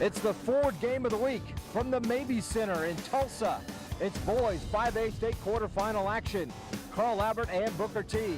It's the Ford Game of the Week from the Mabee Center in Tulsa. It's boys 5A state quarterfinal action. Carl Albert and Booker T.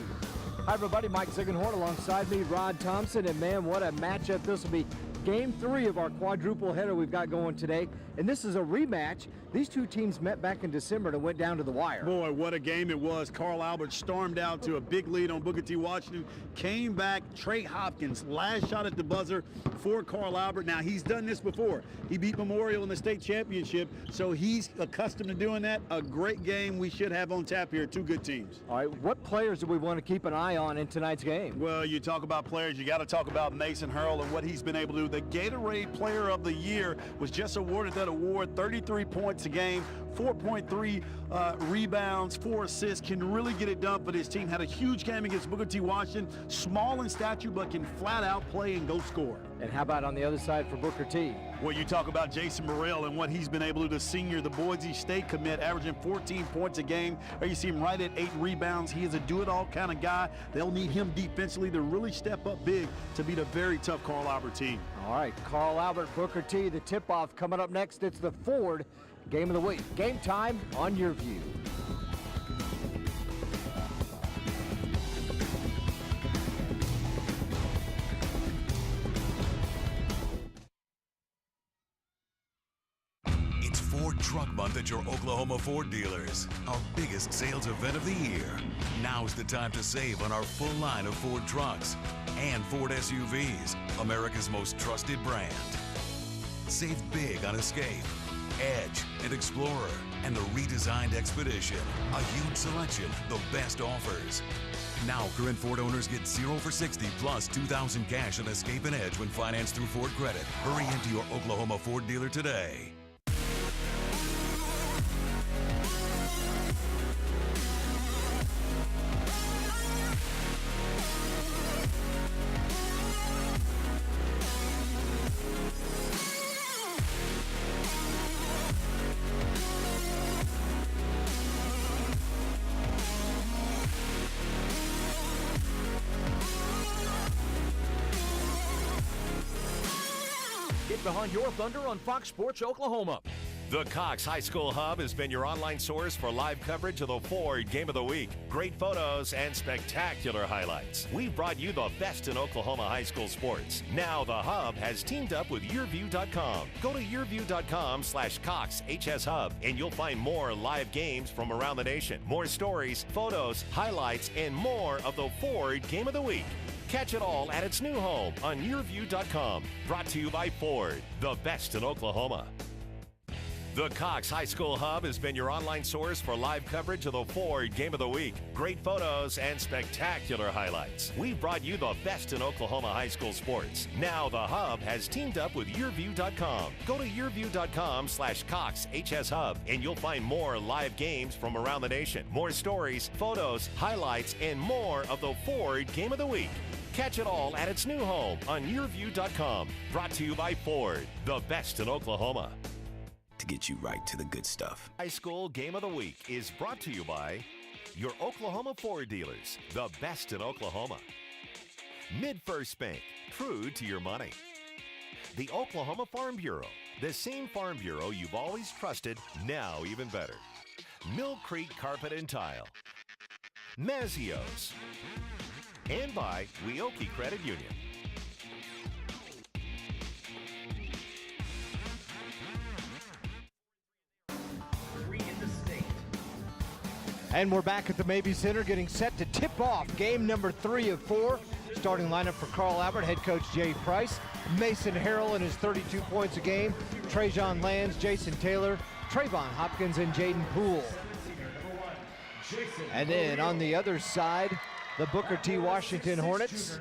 Hi everybody, Mike Ziegenhorn alongside me, Rod Thompson, and man, what a matchup this will be. Game 3 of our quadruple header we've got going today, and this is a rematch. These two teams met back in December and went down to the wire. Boy, what a game it was. Carl Albert stormed out to a big lead on Booker T. Washington, came back. Trey Hopkins, last shot at the buzzer for Carl Albert. Now, he's done this before. He beat Memorial in the state championship, so he's accustomed to doing that. A great game we should have on tap here. Two good teams. All right, what players do we want to keep an eye on in tonight's game? Well, you talk about players, you got to talk about Mason Hurl and what he's been able to do. The Gatorade Player of the Year was just awarded that award, 33 points a game, 4.3 rebounds, 4 assists, can really get it done for this team. Had a huge game against Booker T. Washington, small in stature, but can flat out play and go score. And how about on the other side for Booker T? Well, you talk about Jason Burrell and what he's been able to do, the senior, the Boise State commit, averaging 14 points a game. There you see him right at 8 rebounds. He is a do-it-all kind of guy. They'll need him defensively to really step up big to beat a very tough Carl Albert team. All right, Carl Albert, Booker T, the tip-off coming up next. It's the Ford Game of the Week. Game time on Your View. Truck Month at your Oklahoma Ford dealers. Our biggest sales event of the year. Now's the time to save on our full line of Ford trucks and Ford SUVs, America's most trusted brand. Save big on Escape, Edge, and Explorer, and the redesigned Expedition. A huge selection, the best offers. Now, current Ford owners get 0 for 60 plus $2,000 cash on Escape and Edge when financed through Ford Credit. Hurry into your Oklahoma Ford dealer today. Get behind your Thunder on Fox Sports Oklahoma. The Cox High School Hub has been your online source for live coverage of the Ford Game of the Week. Great photos and spectacular highlights. We've brought you the best in Oklahoma high school sports. Now the Hub has teamed up with YourView.com. Go to YourView.com/CoxHSHub and you'll find more live games from around the nation. More stories, photos, highlights, and more of the Ford Game of the Week. Catch it all at its new home on YourView.com. Brought to you by Ford, the best in Oklahoma. The Cox High School Hub has been your online source for live coverage of the Ford Game of the Week. Great photos and spectacular highlights. We've brought you the best in Oklahoma high school sports. Now the Hub has teamed up with YourView.com. Go to YourView.com/CoxHSHub and you'll find more live games from around the nation. More stories, photos, highlights, and more of the Ford Game of the Week. Catch it all at its new home on YourView.com. Brought to you by Ford, the best in Oklahoma. To get you right to the good stuff. High School Game of the Week is brought to you by your Oklahoma Ford dealers, the best in Oklahoma. MidFirst Bank, true to your money. The Oklahoma Farm Bureau, the same Farm Bureau you've always trusted, now even better. Mill Creek Carpet and Tile. Mazzios. And by Weoki Credit Union. And we're back at the Mabee Center getting set to tip off game number 3 of 4. Starting lineup for Carl Albert, head coach Jay Price, Mason Harrell and his 32 points a game, Trajan Lands, Jason Taylor, Trayvon Hopkins, and Jaden Poole. And then on the other side, the Booker T. Washington Hornets,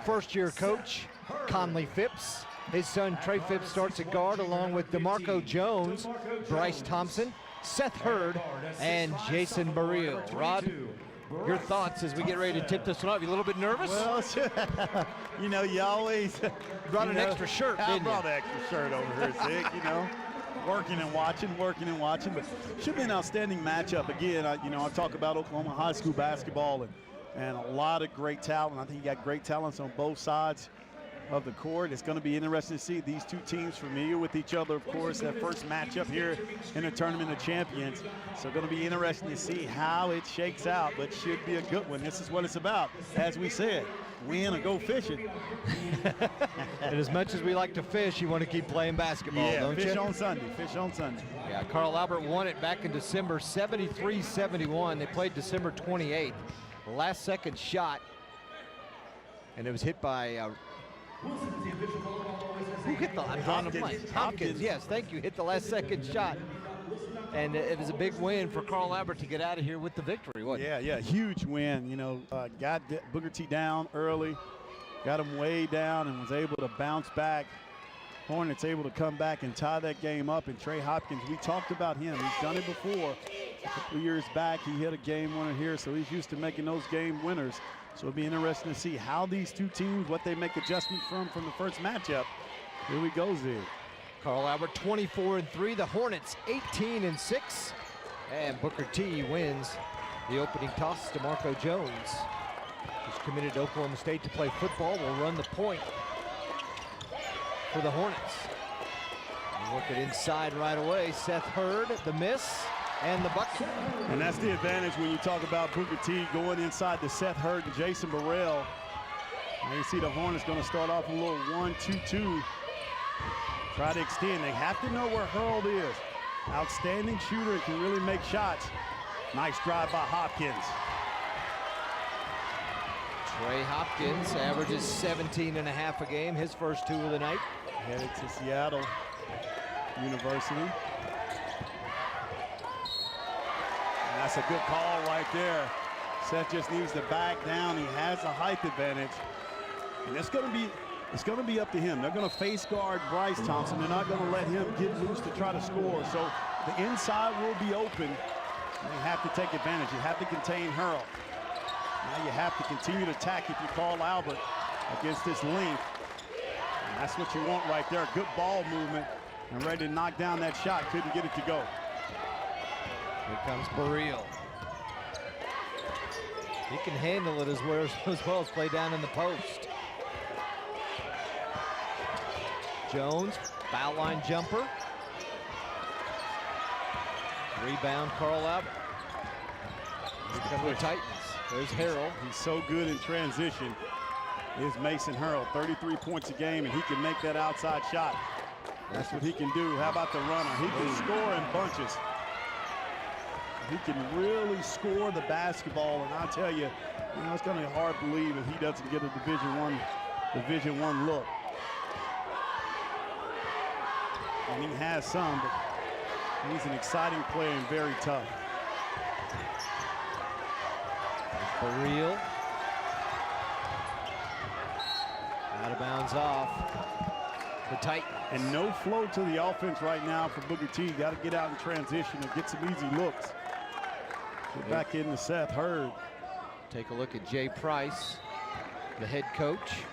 first-year coach Conley Phipps. His son Trey Phipps starts at guard along with DeMarco Jones, Bryce Thompson, Seth Hurd, and Jason Barrio. Rod, your thoughts as we get ready to tip this one off? You a little bit nervous? Well, you know, you always brought an extra shirt, didn't you? I brought an extra shirt over here, Zig, you know. Working and watching, but should be an outstanding matchup. Again, I talk about Oklahoma high school basketball and a lot of great talent. I think you got great talents on both sides. of the court. It's going to be interesting to see these two teams familiar with each other, of course, that first matchup here in the Tournament of Champions. So going to be interesting to see how it shakes out, but should be a good one. This is what it's about. As we said, win or go fishing. And as much as we like to fish, you want to keep playing basketball, don't you? Fish on Sunday, fish on Sunday. Yeah, Carl Albert won it back in December, 73-71. They played December 28th. Last second shot, and it was hit by who hit the Hopkins. Yes, thank you. Hit the last second shot. And it was a big win for Carl Albert to get out of here with the victory, wasn't it? Yeah, huge win. You know, got Booker T down early, got him way down, and was able to bounce back. Hornets able to come back and tie that game up. And Trey Hopkins, we talked about him. He's done it before. A couple of years back, he hit a game winner here, so he's used to making those game winners. So it'll be interesting to see how these two teams, what they make adjustments from the first matchup. Here we go, Zig. Carl Albert 24-3, the Hornets 18-6, and Booker T wins the opening toss to Marco Jones, who's committed to Oklahoma State to play football. Will run the point for the Hornets. And work it inside right away. Seth Hurd, the miss, and the bucket. And that's the advantage when you talk about Booker T going inside to Seth Hurd and Jason Burrell. Now you see the Hornets going to start off a little 1-2-2. Try to extend. They have to know where Hurl is. Outstanding shooter, can really make shots. Nice drive by Hopkins. Trey Hopkins averages 17.5 a game, his first two of the night. Headed to Seattle University. And that's a good call right there. Seth just needs to back down. He has a height advantage. And it's going to be up to him. They're going to face guard Bryce Thompson. They're not going to let him get loose to try to score. So the inside will be open. They have to take advantage. You have to contain Hurl. Now you have to continue to attack if you call Albert against this length. And that's what you want right there. Good ball movement and ready to knock down that shot. Couldn't get it to go. Here comes Burrell. He can handle it as well as play down in the post. Jones, foul line jumper. Rebound, Carl Albert. Here come the Titans. There's Harrell. He's so good in transition. Is Mason Hurl, 33 points a game, and he can make that outside shot. That's what he can do. How about the runner? He can score in bunches. He can really score the basketball, and I'll tell you, it's going to be hard to believe if he doesn't get a Division I look. And he has some, but he's an exciting player and very tough. Burrell. Out of bounds off the Titans. And no flow to the offense right now for Booker T. Got to get out in transition and get some easy looks. Get back into Seth Hurd. Take a look at Jay Price, the head coach.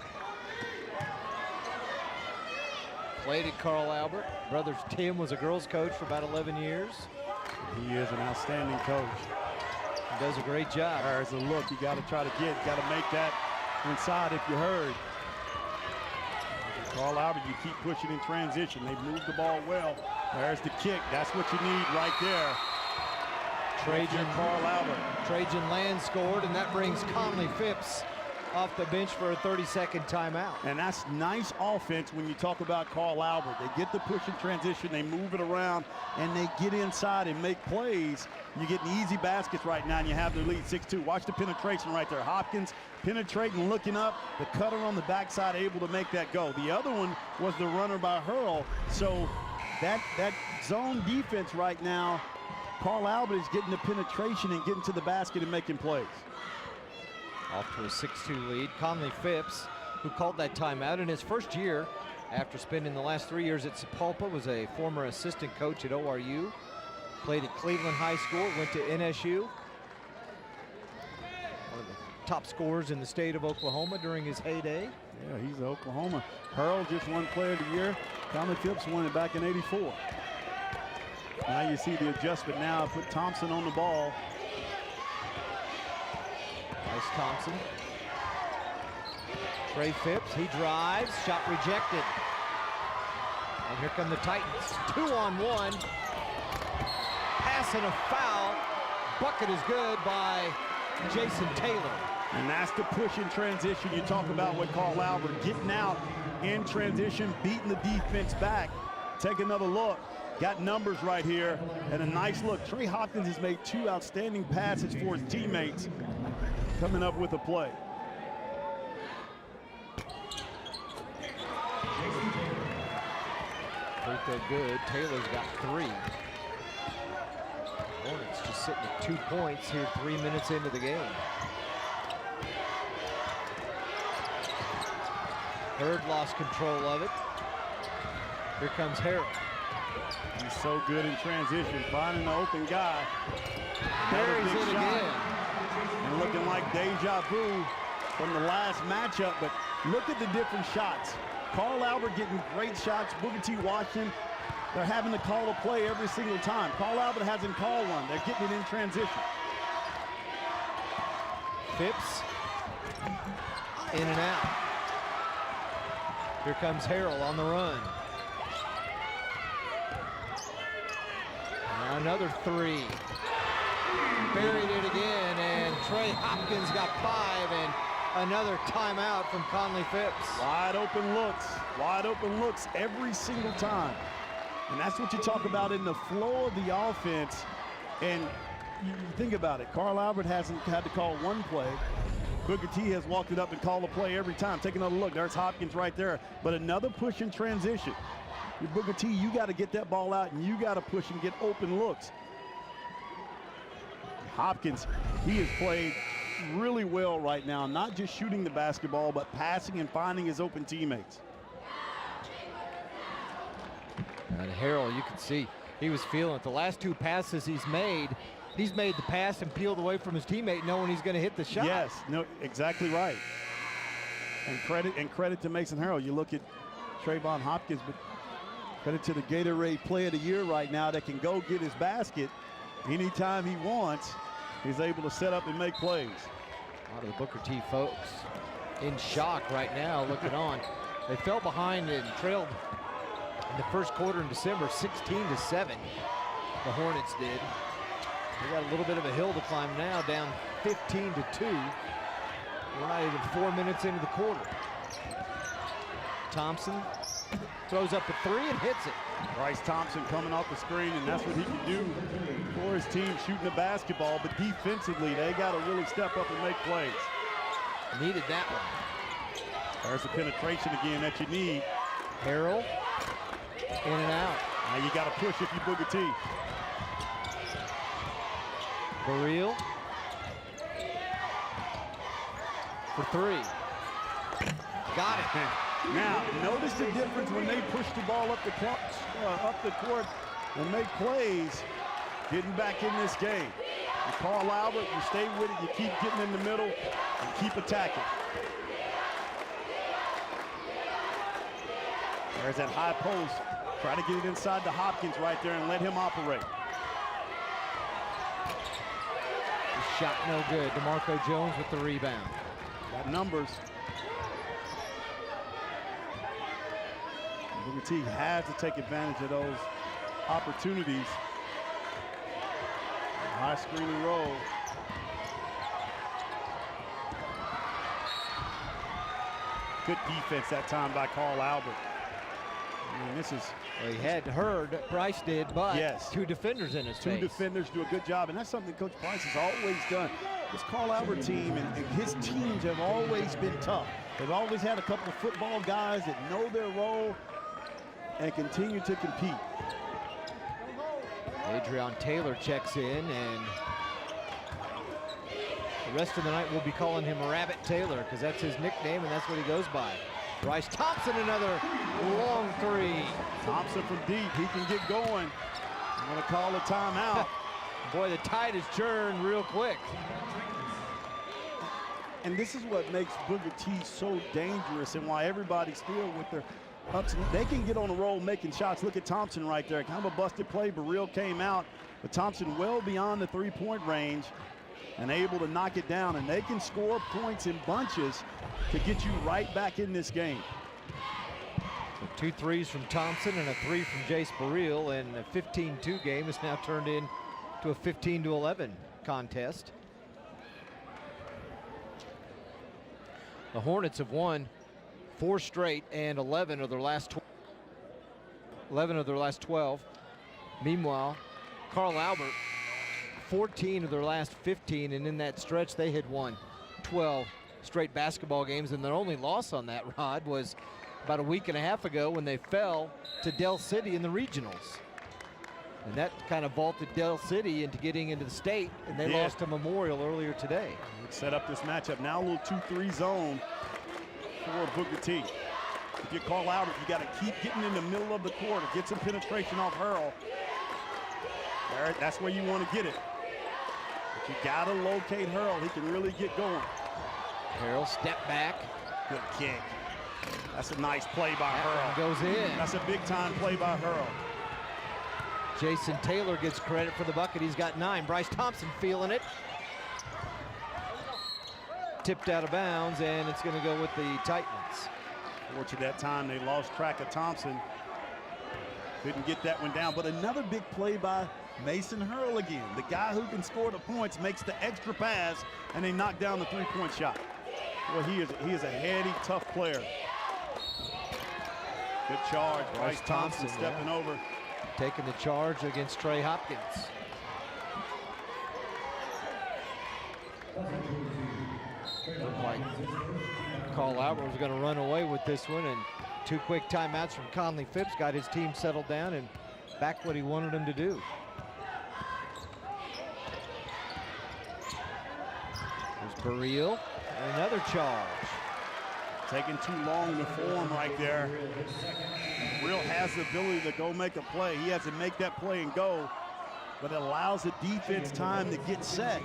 Played at Carl Albert. Brother Tim was a girls coach for about 11 years. He is an outstanding coach. He does a great job. There's a look you got to try to get. Got to make that inside if you heard. Carl Albert, you keep pushing in transition. They've moved the ball well. There's the kick. That's what you need right there. Carl Albert. Trajan Land scored, and that brings Conley Phipps off the bench for a 30-second timeout. And that's nice offense when you talk about Carl Albert. They get the push in transition, they move it around, and they get inside and make plays. You're getting easy baskets right now, and you have the lead 6-2. Watch the penetration right there. Hopkins penetrating, looking up. The cutter on the backside able to make that go. The other one was the runner by Hurl. So that zone defense right now, Carl Albert is getting the penetration and getting to the basket and making plays. Off to a 6-2 lead. Conley Phipps, who called that timeout in his first year after spending the last 3 years at Sapulpa, was a former assistant coach at ORU. Played at Cleveland High School, went to NSU. One of the top scorers in the state of Oklahoma during his heyday. Yeah, he's Oklahoma. Hurl just won Player of the Year. Conley Phipps won it back in '84. Now you see the adjustment now. Put Thompson on the ball. Bryce Thompson. Trey Phipps, he drives, shot rejected. And here come the Titans, 2-on-1. Pass and a foul. Bucket is good by Jason Taylor. And that's the push in transition you talk about with Carl Albert, getting out in transition, beating the defense back. Take another look. Got numbers right here and a nice look. Trey Hopkins has made 2 outstanding passes for his teammates, coming up with a play. Free throw good. Taylor's got 3. Hornets just sitting at 2 points here 3 minutes into the game. Hurd lost control of it. Here comes Harrell. He's so good in transition, finding the open guy. Buries it again. And looking like deja vu from the last matchup, but look at the different shots. Carl Albert getting great shots. Booker T. Washington, they're having to call a play every single time. Carl Albert hasn't called one. They're getting it in transition. Phipps in and out. Here comes Harrell on the run. Another 3. Buried it again, and Trey Hopkins got 5, and another timeout from Conley Phipps. Wide open looks every single time. And that's what you talk about in the flow of the offense. And you think about it, Carl Albert hasn't had to call one play. Booker T has walked it up and called a play every time. Take another look, there's Hopkins right there. But another push in transition. Your Booker T, you got to get that ball out and you got to push and get open looks. Hopkins, he has played really well right now, not just shooting the basketball, but passing and finding his open teammates. And Harrell, you can see he was feeling it. The last 2 passes he's made the pass and peeled away from his teammate, knowing he's going to hit the shot. Yes, no, exactly right. And credit to Mason Harrell. You look at Trayvon Hopkins, but credit to the Gatorade Player of the Year right now that can go get his basket anytime he wants. He's able to set up and make plays. A lot of the Booker T folks in shock right now looking on. They fell behind and trailed in the first quarter in December, 16-7. The Hornets did. They got a little bit of a hill to climb now, down 15-2. We're not even 4 minutes into the quarter. Thompson throws up a 3 and hits it. Bryce Thompson coming off the screen, and that's what he can do for his team, shooting the basketball. But defensively, they got to really step up and make plays. Needed that one. There's the penetration again that you need. Harrell in and out. Now you got to push if you Booker T. Baril for 3. Got it. Now, notice the difference when they push the ball up the court and make plays, getting back in this game. And Carl Albert, you stay with it, you keep getting in the middle, and keep attacking. There's that high post. Try to get it inside to Hopkins right there and let him operate. The shot no good. DeMarco Jones with the rebound. Got numbers. Booker T has to take advantage of those opportunities. High screen and roll. Good defense that time by Carl Albert. I mean, this is... Well, he had Hurd, Price did, but yes, 2 defenders in his face. 2 defenders do a good job, and that's something Coach Price has always done. This Carl Albert team and his teams have always been tough. They've always had a couple of football guys that know their role and continue to compete. Adrian Taylor checks in, and the rest of the night we'll be calling him Rabbit Taylor because that's his nickname and that's what he goes by. Bryce Thompson, another long 3. Thompson from deep, he can get going. I'm gonna call a timeout. Boy, the tide has turned real quick. And this is what makes Booker T so dangerous and why everybody still with their ups. They can get on a roll making shots. Look at Thompson right there. Kind of a busted play. Baril came out, but Thompson well beyond the 3-point range. and able to knock it down, and they can score points in bunches to get you right back in this game. So 2 threes from Thompson and a 3 from Jace Burrell, and a 15-2 game has now turned into a 15-11 contest. The Hornets have won 4 straight and 11 of their last 12. Meanwhile, Carl Albert 14 of their last 15, and in that stretch they had won 12 straight basketball games, and their only loss on that, Rod, was about a week and a half ago when they fell to Del City in the regionals. And that kind of vaulted Del City into getting into the state, and they lost to Memorial earlier today. Let's set up this matchup now. A little 2-3 zone for Booker T. If you call out, you got to keep getting in the middle of the court to get some penetration off Hurl. There, that's where you want to get it. But you got to locate Hurl. He can really get going. Harrell step back. Good kick. That's a nice play by Hurl. Goes in. That's a big-time play by Hurl. Jason Taylor gets credit for the bucket. He's got 9. Bryce Thompson feeling it. Tipped out of bounds, and it's going to go with the Titans. Fortunate that time they lost track of Thompson. Couldn't get that one down, but another big play by Mason Hurl again. The guy who can score the points makes the extra pass, and they knock down the 3-point shot. Well, he is a heady, tough player. Good charge. Bryce Thompson stepping over. Taking the charge against Trey Hopkins. Looked like Carl Albert was going to run away with this one, and 2 quick timeouts from Conley Phipps got his team settled down and back what he wanted them to do. There's Burrell, and another charge. Taking too long to form right there. Burrell has the ability to go make a play. He has to make that play and go, but it allows the defense time to get set.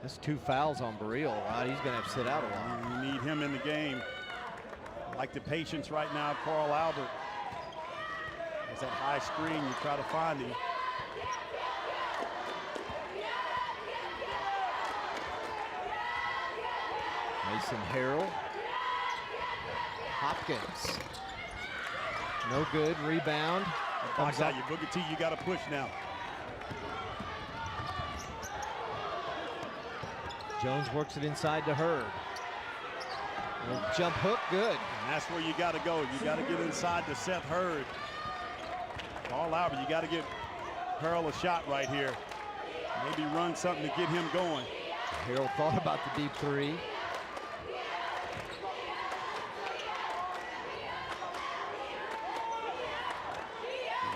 That's 2 fouls on Burrell, Rod. He's going to have to sit out a while. You need him in the game. I like the patience right now, Carl Albert. There's that high screen, you try to find him. Mason Harrell. Hopkins. No good. Rebound. Box out your Booker T. You got to push now. Jones works it inside to Hurd. Jump hook, good. And that's where you got to go. You got to get inside to Seth Hurd. Carl Albert, you got to give Hurl a shot right here. Maybe run something to get him going. Harrell thought about the deep 3.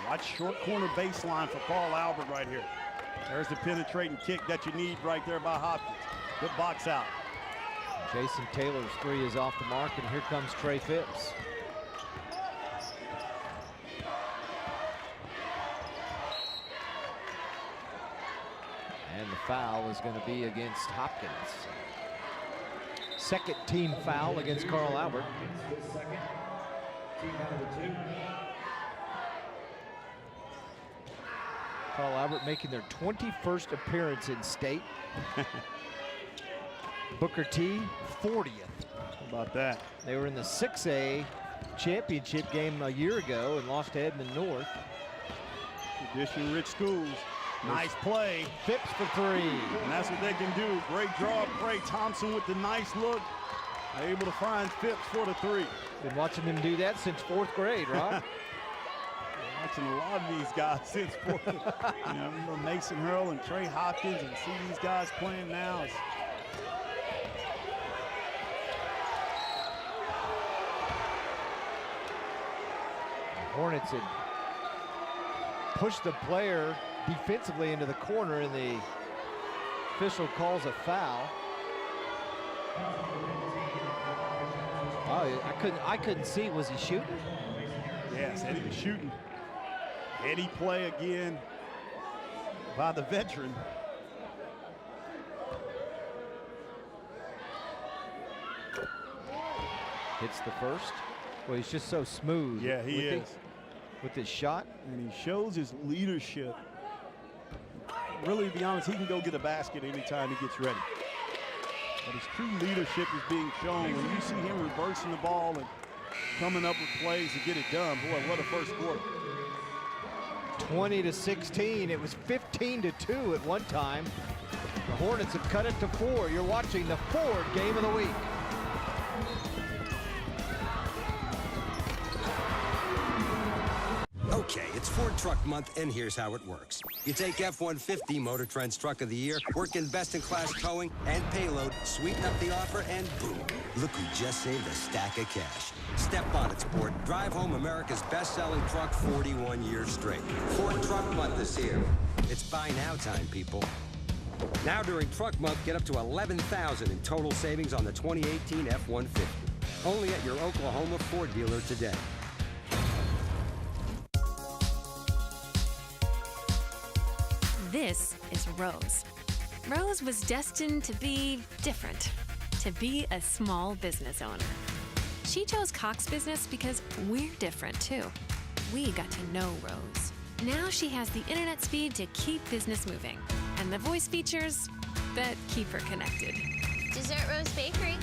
Watch short corner baseline for Carl Albert right here. There's the penetrating kick that you need right there by Hopkins. Good box out. Jason Taylor's 3 is off the mark, and here comes Trey Phipps. And the foul is going to be against Hopkins. Second team foul against Carl Albert. Carl Albert making their 21st appearance in state. Booker T, 40th. How about that? They were in the 6A championship game a year ago and lost to Edmond North. Tradition-rich schools. Nice play. Phipps for 3. And that's what they can do. Great draw play. Thompson with the nice look. Able to find Phipps for the 3. Been watching them do that since 4th grade, Rob. Watching a lot of these guys since 4th grade. You know, remember Mason Hurl and Trey Hopkins, and see these guys playing now. It's Hornets had pushed the player defensively into the corner, and the official calls a foul. Oh, I couldn't see. Was he shooting? Yeah, said he was shooting. Heady play again by the veteran. Hits the first. Well, he's just so smooth. Yeah, he is. With his shot. And he shows his leadership. really, to be honest, he can go get a basket anytime he gets ready. But his true leadership is being shown when you see him reversing the ball and coming up with plays to get it done. Boy, what a first quarter. 20-16. It was 15-2 at one time. The Hornets have cut it to 4. You're watching the Ford Game of the Week. Okay, it's Ford Truck Month, and here's how it works. You take F-150, Motor Trend's Truck of the Year, work in best-in-class towing and payload, sweeten up the offer, and boom. Look who just saved a stack of cash. Step on it, sport. Drive home America's best-selling truck 41 years straight. Ford Truck Month is here. It's buy now time, people. Now during Truck Month, get up to $11,000 in total savings on the 2018 F-150. Only at your Oklahoma Ford dealer today. This is Rose. Rose was destined to be different, to be a small business owner. She chose Cox Business because we're different too. We got to know Rose. Now she has the internet speed to keep business moving and the voice features that keep her connected. Dessert Rose Bakery.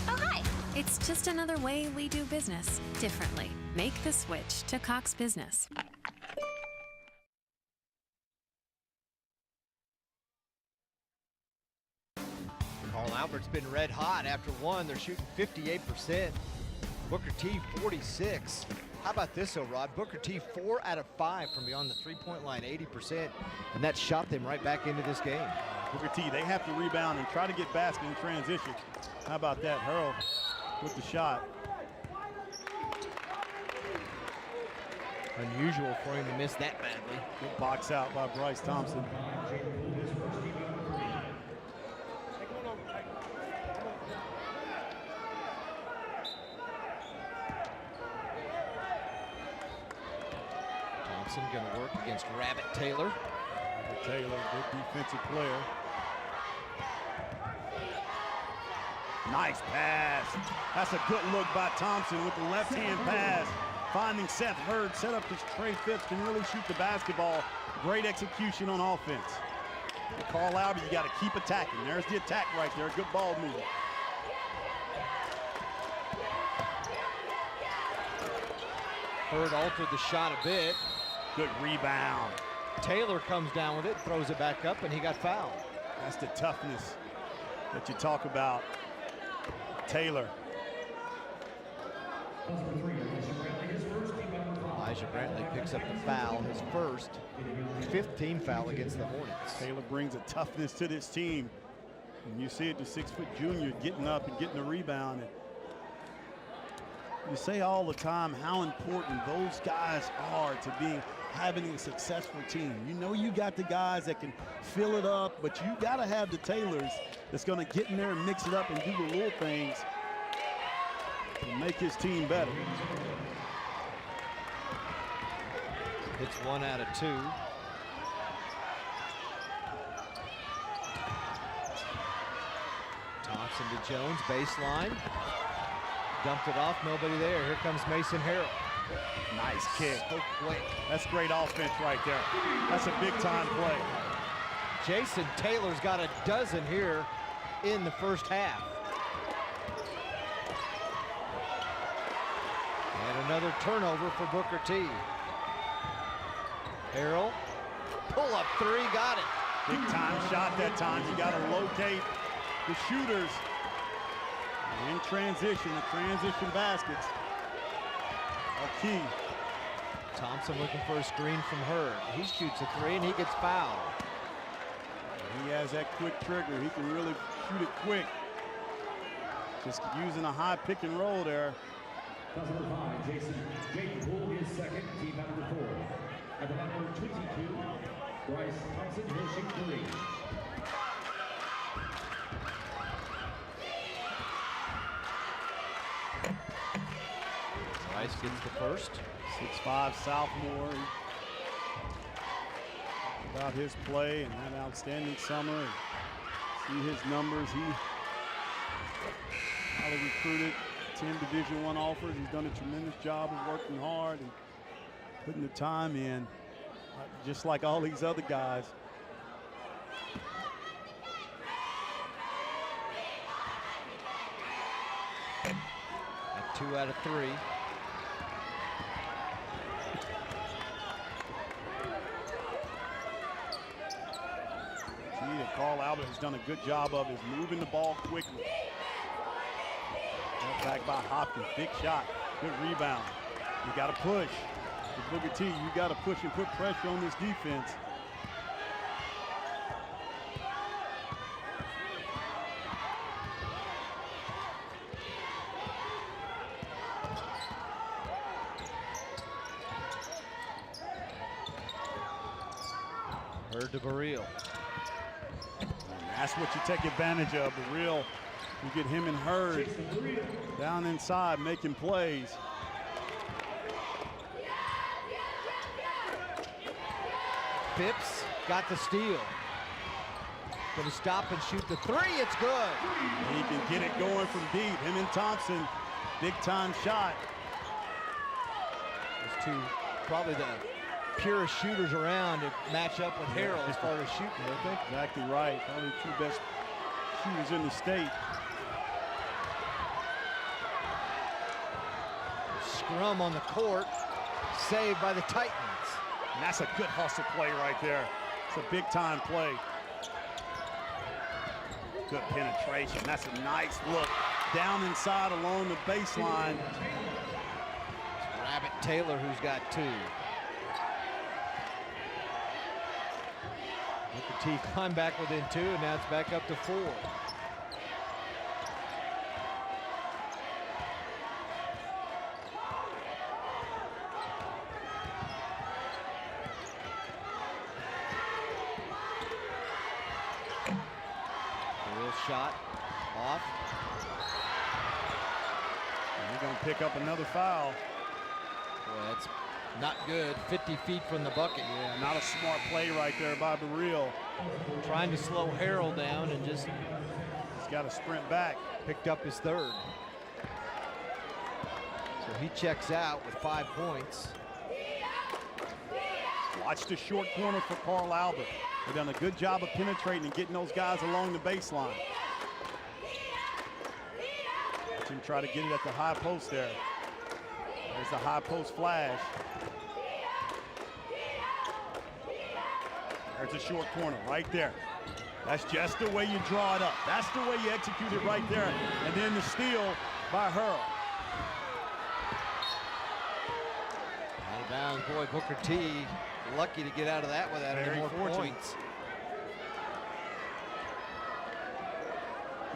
Oh, hi. It's just another way we do business differently. Make the switch to Cox Business. Carl Albert's been red hot after one. They're shooting 58%. Booker T, 46. How about this, Rod? Booker T, 4 out of 5 from beyond the three-point line, 80%. And that shot them right back into this game. Booker T, they have to rebound and try to get basket in transition. How about that? Hurl with the shot. Unusual for him to miss that badly. Good box out by Bryce Thompson. Thompson going to work against Rabbit Taylor. Taylor, good defensive player. Nice pass. That's a good look by Thompson with the left-hand pass. Finding Seth Hurd, set up this Trey Phipps, can really shoot the basketball. Great execution on offense. And Carl Albert, you got to keep attacking. There's the attack right there. Good ball movement. Hurd altered the shot a bit. Good rebound. Taylor comes down with it, throws it back up, and he got fouled. That's the toughness that you talk about. Taylor. Elijah Brantley picks up the foul, his first, 5th team foul against the Hornets. Taylor brings a toughness to this team. And you see it, the 6-foot junior getting up and getting the rebound. And you say all the time how important those guys are to having a successful team. You know you got the guys that can fill it up, but you got to have the Taylors that's going to get in there and mix it up and do the little things to make his team better. It's 1 out of 2. Thompson to Jones, baseline. Dumped it off, nobody there. Here comes Mason Harrell. Nice kick. So quick. That's great offense right there. That's a big-time play. Jason Taylor's got a dozen here in the first half. And another turnover for Booker T. Harrell, pull-up 3, got it. Big-time shot that time. You got to locate the shooters. In transition, the transition baskets are key. Thompson looking for a screen from Hurd. He shoots a 3 and he gets fouled. He has that quick trigger. He can really shoot it quick. Just using a high pick and roll there. Number 5, Jason Poole is second, team number 4. At the number 22, Bryce Thompson will shoot 3. Bryce gets the first. 6'5" sophomore. About his play and that outstanding summer. And see his numbers. He highly recruited, 10 Division I offers. He's done a tremendous job of working hard and putting the time in, just like all these other guys. 2 out of 3. Key that Carl Albert has done a good job of is moving the ball quickly. Back by Hopkins, big shot, good rebound. You got to push. With Booker T, you got to push and put pressure on this defense. Bird to Baril. That's what you take advantage of. Baril, you get him and Hurd down inside making plays. Phipps got the steal. Gonna stop and shoot the 3. It's good. He can get it going from deep. Him and Thompson, big time shot. Those two, probably the purest shooters around to match up with Harrell as far as shooting, don't they? Exactly right. Probably the 2 best shooters in the state. Scrum on the court, saved by the Titans. And that's a good hustle play right there. It's a big time play. Good penetration. That's a nice look down inside along the baseline. It's Rabbit Taylor who's got 2. Booker T climbed back within 2, and now it's back up to 4. Shot off. And we're going to pick up another foul. Boy, that's not good. 50 feet from the bucket. Yeah, not a smart play right there by Baril. Trying to slow Harrell down and just... He's got to sprint back. Picked up his 3rd. So he checks out with 5 points. Watch the short corner for Carl Albert. They've done a good job of penetrating and getting those guys along the baseline. Watch him try to get it at the high post there. There's the high post flash. There's a short corner right there. That's just the way you draw it up. That's the way you execute it right there. And then the steal by Hurl. Out of bounds, boy, Booker T. Lucky to get out of that without any more points.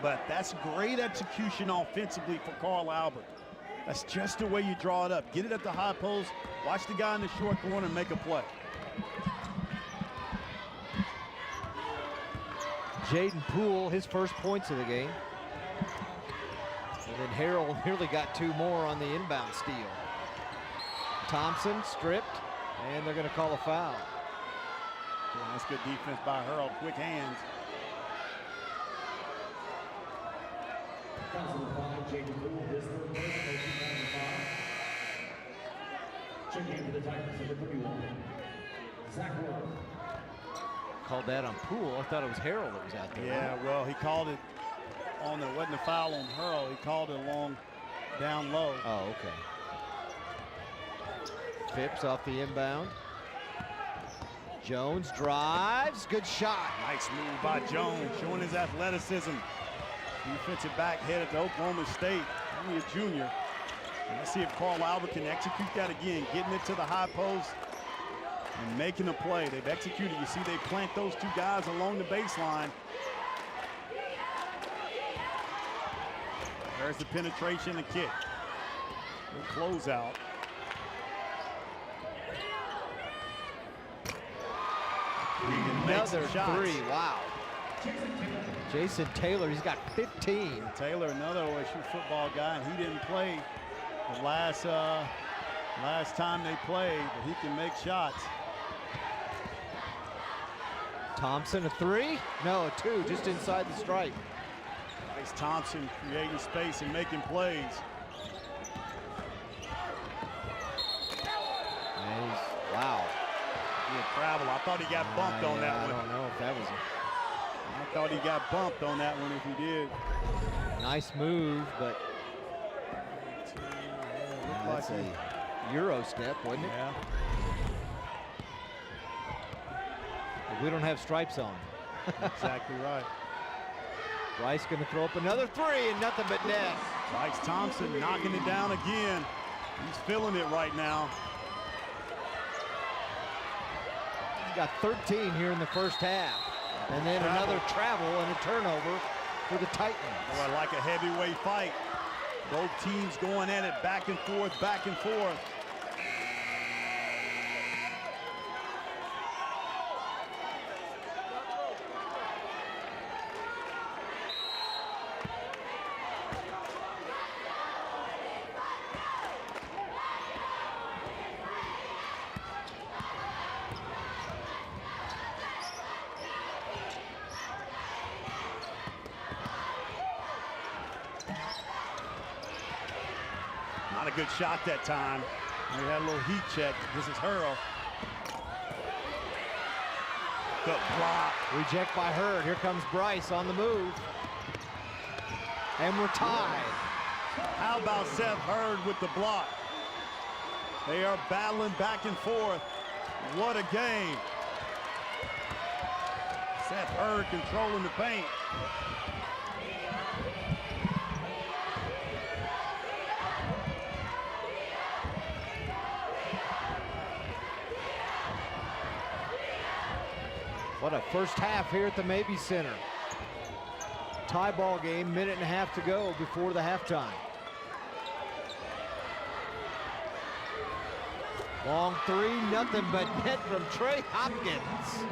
But that's great execution offensively for Carl Albert. That's just the way you draw it up. Get it at the high post, watch the guy in the short corner and make a play. Jaden Poole, his first points of the game. And then Harrell nearly got 2 more on the inbound steal. Thompson stripped. And they're going to call a foul. Yeah, that's good defense by Hurl. Quick hands. Called that on Poole. I thought it was Harrell that was out there. Yeah, well, he called it on the, wasn't a foul on Hurl. He called it along down low. Oh, okay. Phipps off the inbound. Jones drives, good shot. Nice move by Jones, showing his athleticism. Defensive back headed to Oklahoma State, only a junior. And let's see if Carl Albert can execute that again, getting it to the high post and making a play. They've executed. You see they plant those 2 guys along the baseline. There's the penetration and kick. Good closeout. Another 3, wow. Jason Taylor, he's got 15. Taylor, another OSU football guy, and he didn't play the last time they played, but he can make shots. Thompson, a 3? No, a 2, just inside the stripe. Nice Thompson creating space and making plays. Wow. He had travel. I thought he got bumped on that one. I don't know if that was I thought he got bumped on that one if he did. Nice move, but 2, That's a Euro step, wasn't it? Yeah. But we don't have stripes on. Exactly right. Bryce going to throw up another three and nothing but net. Bryce Thompson knocking it down again. He's feeling it right now. He's got 13 here in the first half. And then another travel and a turnover for the Titans. Oh, I like a heavyweight fight. Both teams going at it back and forth, back and forth. Not a good shot that time. We had a little heat check. This is Hurl. Good block. Reject by Hurd. Here comes Bryce on the move. And we're tied. How about Seth Hurd with the block? They are battling back and forth. What a game. Seth Hurd controlling the paint. What a first half here at the Mabee Center. Tie ball game, minute and a half to go before the halftime. Long three, nothing but net from Trey Hopkins.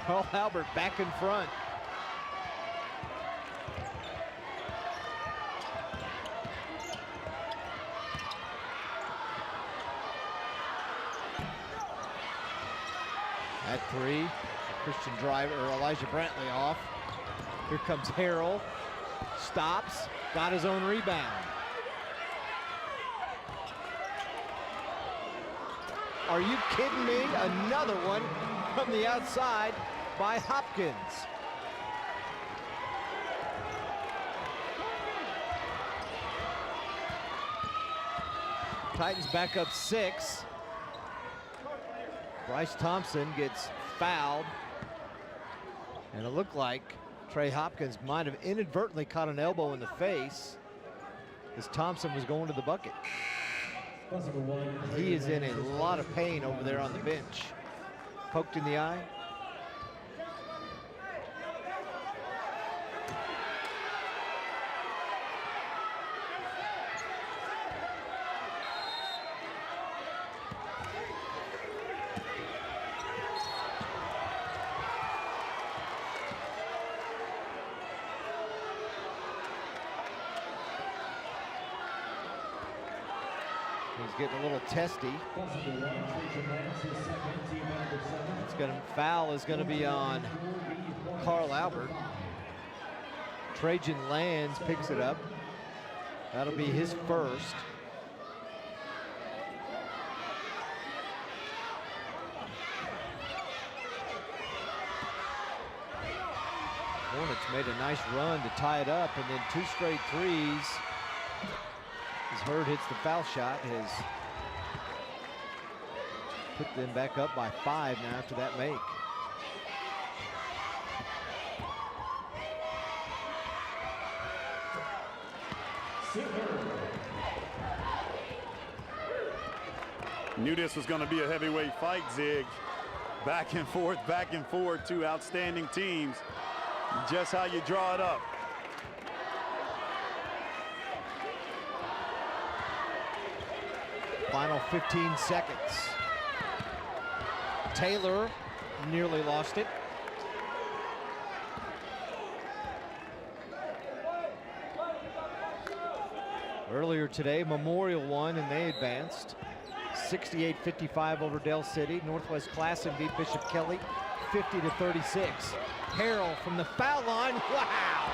Carl Albert back in front. At three, Christian Driver, or Elijah Brantley off. Here comes Harrell, stops, got his own rebound. Are you kidding me? Another one from the outside by Hopkins. Titans back up 6. Bryce Thompson gets fouled. And it looked like Trey Hopkins might have inadvertently caught an elbow in the face as Thompson was going to the bucket. He is in a lot of pain over there on the bench. Poked in the eye. He's getting a little testy. Foul is going to be on Carl Albert. Trajan Lands picks it up. That'll be his first. Hornets made a nice run to tie it up, and then 2 straight threes. As Hurd hits the foul shot, has put them back up by 5 now after that make. Knew this was going to be a heavyweight fight, Zig. Back and forth, 2 outstanding teams. Just how you draw it up. Final 15 seconds. Taylor nearly lost it. Earlier today, Memorial won and they advanced. 68-55 over Dell City. Northwest Classen beat Bishop Kelly 50-36. Harrell from the foul line. Wow!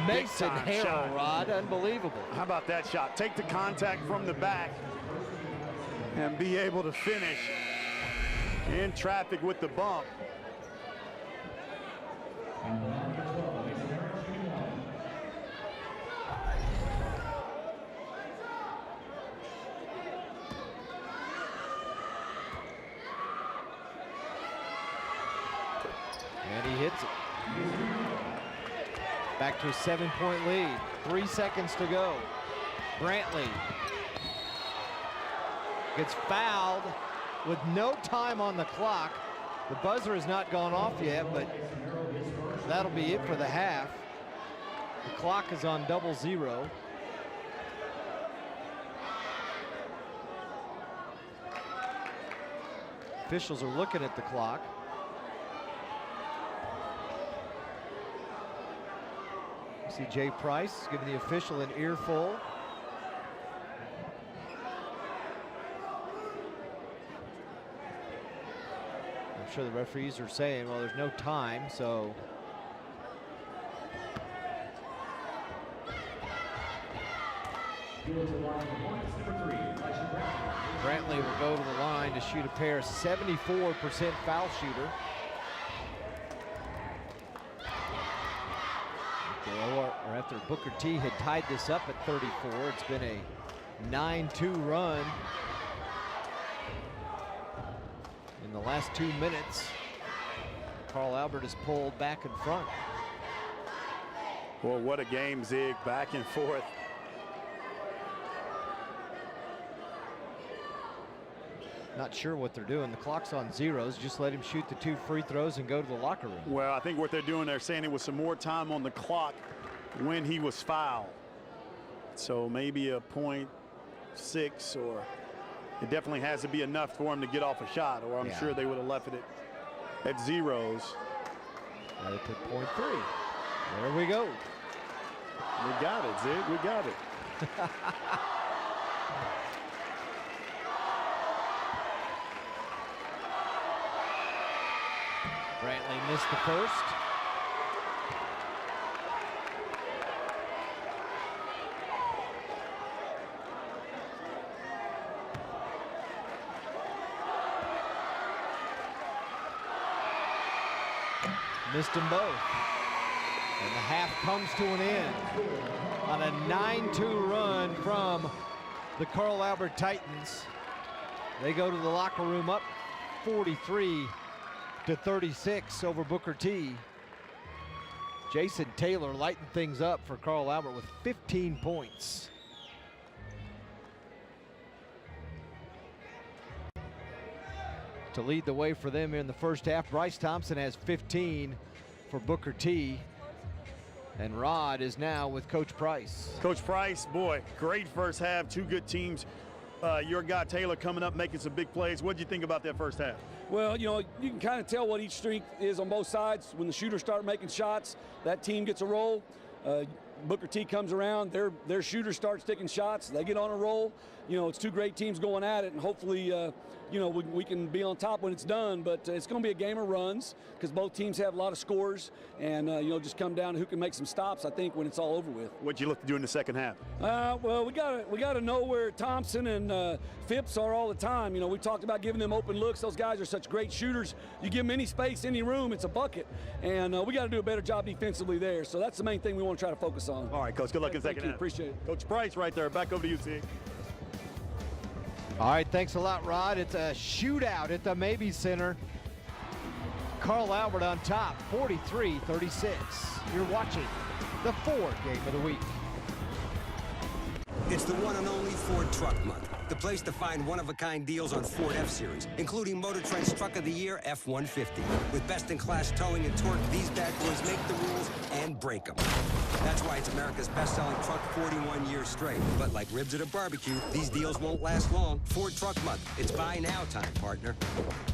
Mason Harrell, Rod, unbelievable. How about that shot? Take the contact from the back and be able to finish in traffic with the bump. And he hits it. Back to a 7-point lead. 3 seconds to go. Brantley gets fouled with no time on the clock. The buzzer has not gone off yet, but that'll be it for the half. The clock is on 00. Officials are looking at the clock. See Jay Price giving the official an earful. I'm sure the referees are saying, well, there's no time, so. Brantley will go to the line to shoot a pair. 74% foul shooter. Or after Booker T had tied this up at 34, it's been a 9-2 run. In the last 2 minutes, Carl Albert is pulled back in front. Well, what a game, Zig, back and forth. Not sure what they're doing. The clock's on zeros. Just let him shoot the 2 free throws and go to the locker room. Well, I think what they're doing, they're saying it was some more time on the clock when he was fouled. So maybe a .6, or it definitely has to be enough for him to get off a shot, or I'm sure they would have left it at zeros. Now they put .3. There we go. We got it, Zig. We got it. Brantley missed the first. Missed them both. And the half comes to an end on a 9-2 run from the Carl Albert Titans. They go to the locker room up 43-36 over Booker T. Jason Taylor lighting things up for Carl Albert with 15 points. To lead the way for them in the first half, Bryce Thompson has 15 for Booker T. And Rod is now with Coach Price. Coach Price, boy, great first half. 2 good teams. Your guy Taylor coming up making some big plays. What did you think about that first half? Well, you know, you can kind of tell what each strength is on both sides. When the shooters start making shots, that team gets a roll. Booker T comes around, their shooters start sticking shots, they get on a roll. You know, it's 2 great teams going at it, and hopefully, you know, we can be on top when it's done. But it's going to be a game of runs because both teams have a lot of scores, and you know, just come down to who can make some stops, I think, when it's all over with. What'd you look to do in the second half? Well, we gotta know where Thompson and Phipps are all the time. You know, we talked about giving them open looks. Those guys are such great shooters. You give them any space, any room, it's a bucket. And we got to do a better job defensively there. So that's the main thing we want to try to focus on. All right, Coach. Good luck in second half. Appreciate it. Coach Price right there. Back over to you, Zig. All right, thanks a lot, Rod. It's a shootout at the Mabee Center. Carl Albert on top, 43-36. You're watching the Ford Game of the Week. It's the one and only Ford Truck Month. The place to find one-of-a-kind deals on Ford F-Series, including Motor Trend's Truck of the Year F-150. With best-in-class towing and torque, these bad boys make the rules and break them. That's why it's America's best-selling truck 41 years straight. But like ribs at a barbecue, these deals won't last long. Ford Truck Month. It's buy now time, partner.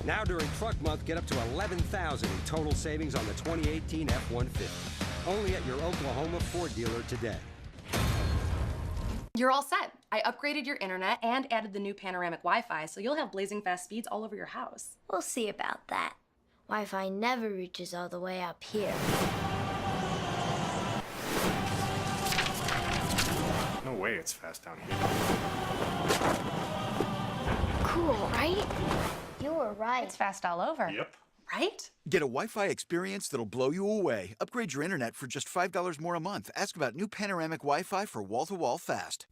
Now during Truck Month, get up to $11,000 in total savings on the 2018 F-150. Only at your Oklahoma Ford dealer today. You're all set. I upgraded your internet and added the new panoramic Wi-Fi, so you'll have blazing fast speeds all over your house. We'll see about that. Wi-Fi never reaches all the way up here. No way it's fast down here. Cool, right? You were right. It's fast all over. Yep. Right? Get a Wi-Fi experience that'll blow you away. Upgrade your internet for just $5 more a month. Ask about new panoramic Wi-Fi for wall-to-wall fast.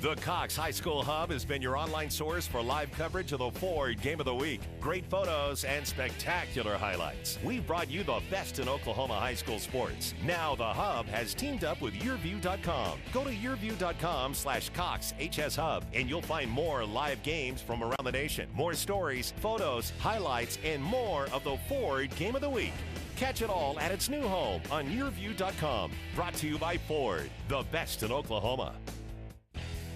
The Cox High School Hub has been your online source for live coverage of the Ford Game of the Week. Great photos and spectacular highlights. We've brought you the best in Oklahoma high school sports. Now the Hub has teamed up with YourView.com. Go to YourView.com/CoxHSHub and you'll find more live games from around the nation. More stories, photos, highlights, and more of the Ford Game of the Week. Catch it all at its new home on YourView.com. Brought to you by Ford, the best in Oklahoma.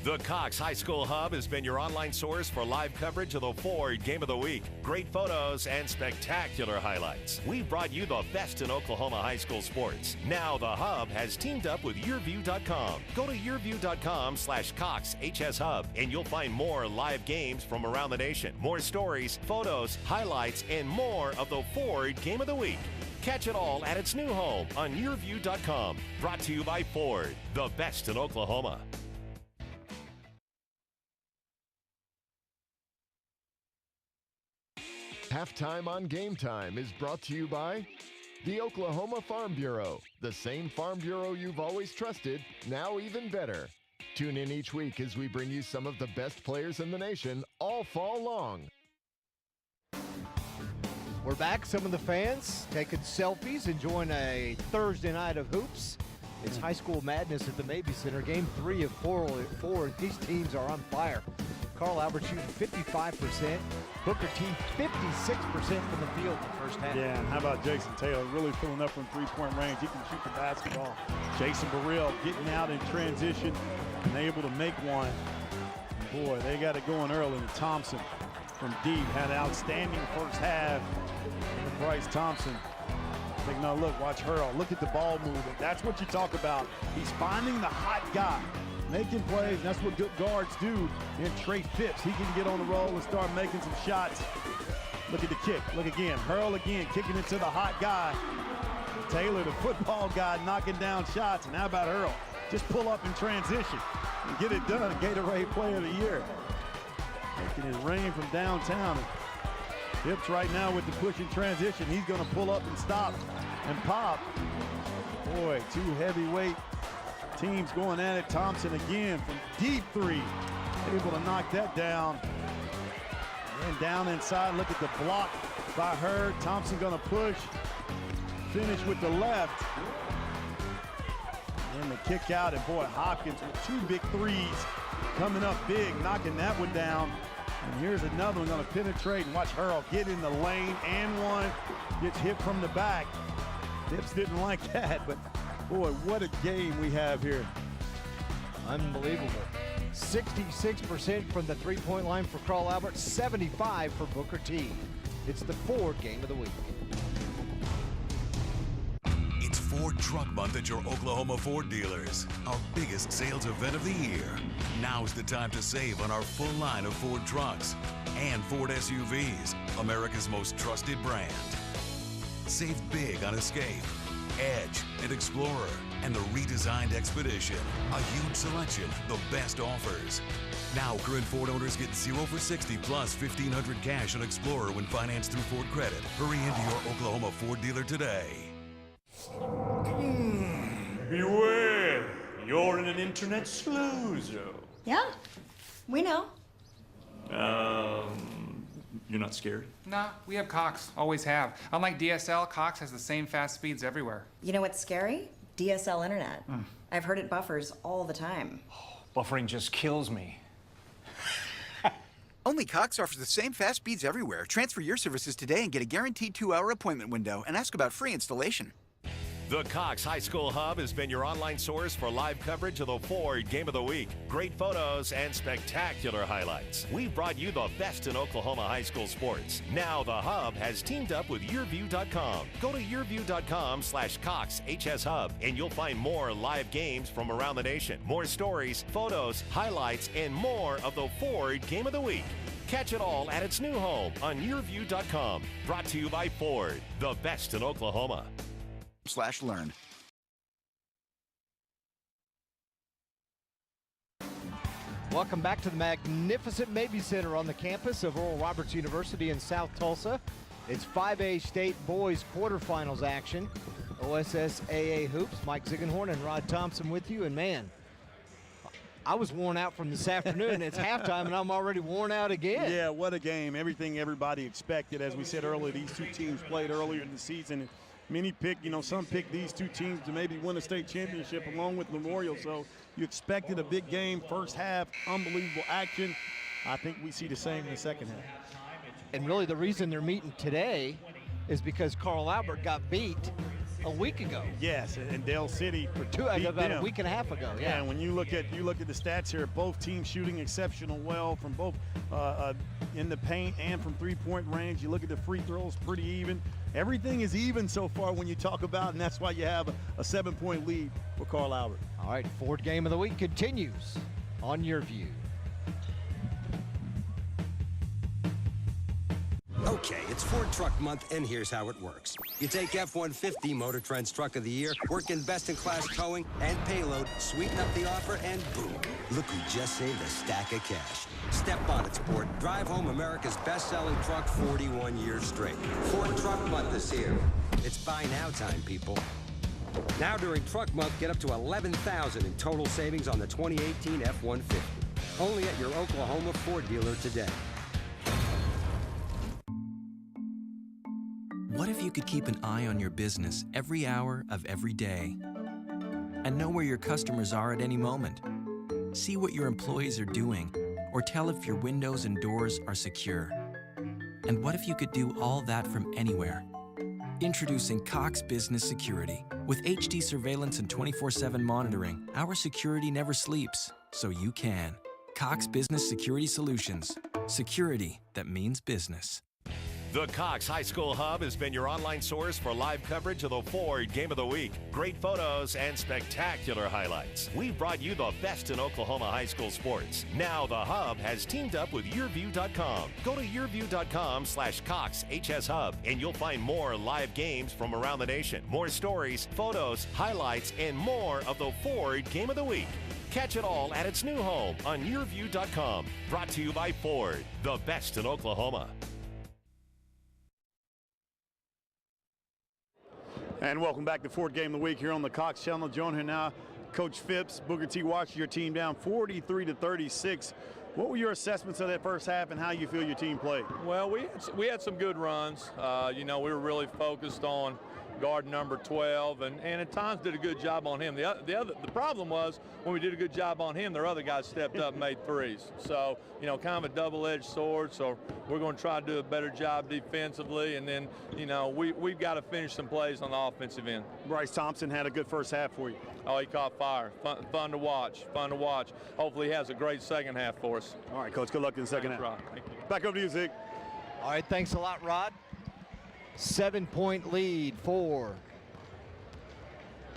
The Cox High School Hub has been your online source for live coverage of the Ford Game of the Week. Great photos and spectacular highlights. We've brought you the best in Oklahoma high school sports. Now the Hub has teamed up with YourView.com. Go to YourView.com/CoxHSHub and you'll find more live games from around the nation. More stories, photos, highlights, and more of the Ford Game of the Week. Catch it all at its new home on YourView.com. Brought to you by Ford, the best in Oklahoma. Halftime on Game Time is brought to you by the Oklahoma Farm Bureau, the same Farm Bureau you've always trusted, now even better. Tune in each week as we bring you some of the best players in the nation all fall long. We're back. Some of the fans taking selfies, enjoying a Thursday night of hoops. It's high school madness at the Mabee Center. Game 3 of 4. These teams are on fire. Carl Albert shooting 55%. Booker T 56% from the field in the first half. Yeah, and how about Jason Taylor really filling up from three-point range. He can shoot the basketball. Jason Burrell getting out in transition and able to make one. And boy, they got it going early. And Thompson from deep had an outstanding first half. And Bryce Thompson. Take another look. Watch Hurl. Look at the ball movement. That's what you talk about. He's finding the hot guy, making plays, and that's what good guards do. And Trey Phipps, he can get on the roll and start making some shots. Look at the kick. Look again. Hurl again, kicking it to the hot guy. Taylor, the football guy, knocking down shots. And how about Hurl? Just pull up in transition and get it done. Gatorade Player of the Year. Making it rain from downtown. Phipps right now with the push in transition. He's going to pull up and stop and pop. Boy, two heavyweight teams going at it. Thompson again from deep three. Able to knock that down. And down inside, look at the block by Hurd. Thompson going to push. Finish with the left. And the kick out, and boy, Hopkins with two big threes coming up big, knocking that one down. And here's another one going to penetrate, and watch Hurl get in the lane, and one gets hit from the back. Phipps didn't like that, but boy, what a game we have here. Unbelievable. 66% from the three-point line for Carl Albert, 75% for Booker T. It's the Ford Game of the Week. It's Ford Truck Month at your Oklahoma Ford dealers. Our biggest sales event of the year. Now's the time to save on our full line of Ford trucks and Ford SUVs, America's most trusted brand. Save big on Escape, Edge, and Explorer, and the redesigned Expedition. A huge selection, the best offers. Now, current Ford owners get 0 for 60 plus $1,500 cash on Explorer when financed through Ford Credit. Hurry into your Oklahoma Ford dealer today. Beware, you're in an internet slow zone. Yeah, we know. You're not scared? Nah, we have Cox, always have. Unlike DSL, Cox has the same fast speeds everywhere. You know what's scary? DSL internet. I've heard it buffers all the time. Buffering just kills me. Only Cox offers the same fast speeds everywhere. Transfer your services today and get a guaranteed 2-hour appointment window and ask about free installation. The Cox High School Hub has been your online source for live coverage of the Ford Game of the Week. Great photos and spectacular highlights. We've brought you the best in Oklahoma high school sports. Now the Hub has teamed up with YourView.com. Go to YourView.com/CoxHSHub and you'll find more live games from around the nation. More stories, photos, highlights, and more of the Ford Game of the Week. Catch it all at its new home on YourView.com. Brought to you by Ford, the best in Oklahoma. /learn. Welcome back to the magnificent Mabee Center on the campus of Oral Roberts University in South Tulsa. It's 5A State Boys quarterfinals action. OSSAA Hoops, Mike Ziegenhorn and Rod Thompson with you. And man, I was worn out from this afternoon. It's halftime and I'm already worn out again. Yeah, what a game. Everything everybody expected. As we said earlier, these two teams played earlier in the season. Many picked, some picked these two teams to maybe win a state championship along with Memorial. So you expected a big game, first half, unbelievable action. I think we see the same in the second half. And really the reason they're meeting today is because Carl Albert got beat a week ago. Yes, and Dale City about a week and a half ago. Yeah, and when you look at the stats here, both teams shooting exceptional well from both in the paint and from three-point range. You look at the free throws, pretty even. Everything is even so far when you talk about, and that's why you have a 7-point lead for Carl Albert. All right, Ford Game of the Week continues on Your View. Okay, it's Ford Truck Month, and here's how it works. You take F-150 Motor Trend's Truck of the Year, work in best-in-class towing and payload, sweeten up the offer, and boom, look who just saved a stack of cash. Step on it, sport. Drive home America's best-selling truck 41 years straight. Ford Truck Month is here. It's buy now time, people. Now during Truck Month, get up to $11,000 in total savings on the 2018 F-150. Only at your Oklahoma Ford dealer today. What if you could keep an eye on your business every hour of every day and know where your customers are at any moment? See what your employees are doing or tell if your windows and doors are secure. And what if you could do all that from anywhere? Introducing Cox Business Security. With HD surveillance and 24/7 monitoring, our security never sleeps, so you can. Cox Business Security Solutions. Security that means business. The Cox High School Hub has been your online source for live coverage of the Ford Game of the Week. Great photos and spectacular highlights. We've brought you the best in Oklahoma high school sports. Now the Hub has teamed up with YourView.com. Go to YourView.com/CoxHSHub and you'll find more live games from around the nation. More stories, photos, highlights, and more of the Ford Game of the Week. Catch it all at its new home on YourView.com. Brought to you by Ford, the best in Oklahoma. And welcome back to Ford Game of the Week here on the Cox Channel. Join here now, Coach Phipps, Booker T. Watching your team down 43-36. What were your assessments of that first half and how you feel your team played? Well, we had some good runs. We were really focused on guard number 12, and at times did a good job on him. The problem was when we did a good job on him, their other guys stepped up and made threes. So, kind of a double-edged sword. So we're going to try to do a better job defensively, and then, we've got to finish some plays on the offensive end. Bryce Thompson had a good first half for you. Oh, he caught fire. Fun to watch. Fun to watch. Hopefully he has a great second half for us. All right, Coach. Good luck in the second half. Rod. Thank you. Back over to you, Zeke. All right, thanks a lot, Rod. 7-point lead for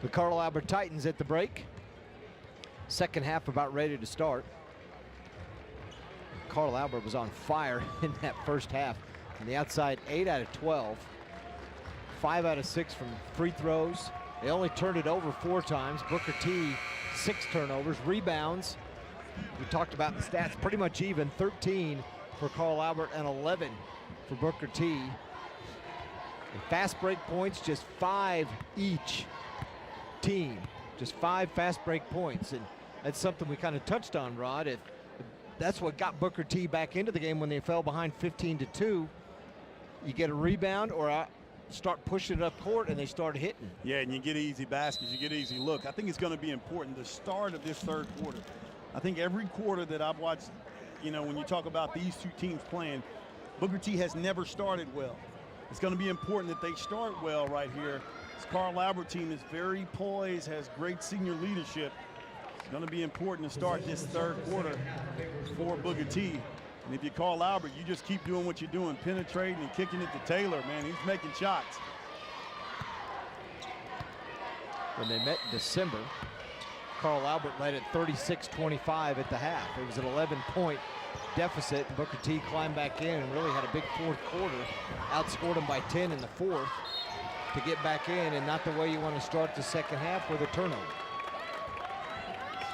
the Carl Albert Titans at the break. Second half about ready to start. Carl Albert was on fire in that first half. On the outside, 8 out of 12. 5 out of 6 from free throws. They only turned it over 4 times. Booker T, 6 turnovers. Rebounds, we talked about the stats, pretty much even. 13 for Carl Albert and 11 for Booker T. And fast break points, just 5 each team. Just 5 fast break points. And that's something we kind of touched on, Rod. If that's what got Booker T back into the game when they fell behind 15-2. You get a rebound or start pushing it up court and they start hitting. Yeah, and you get easy baskets, you get easy look. I think it's going to be important, the start of this third quarter. I think every quarter that I've watched, when you talk about these two teams playing, Booker T has never started well. It's going to be important that they start well right here. This Carl Albert team is very poised, has great senior leadership. It's going to be important to start this third quarter for Booker T. And if you Carl Albert, you just keep doing what you're doing, penetrating and kicking it to Taylor, man. He's making shots. When they met in December, Carl Albert led at 36-25 at the half. It was an 11-point deficit, and Booker T climbed back in and really had a big fourth quarter. Outscored him by 10 in the fourth to get back in, and not the way you want to start the second half with a turnover.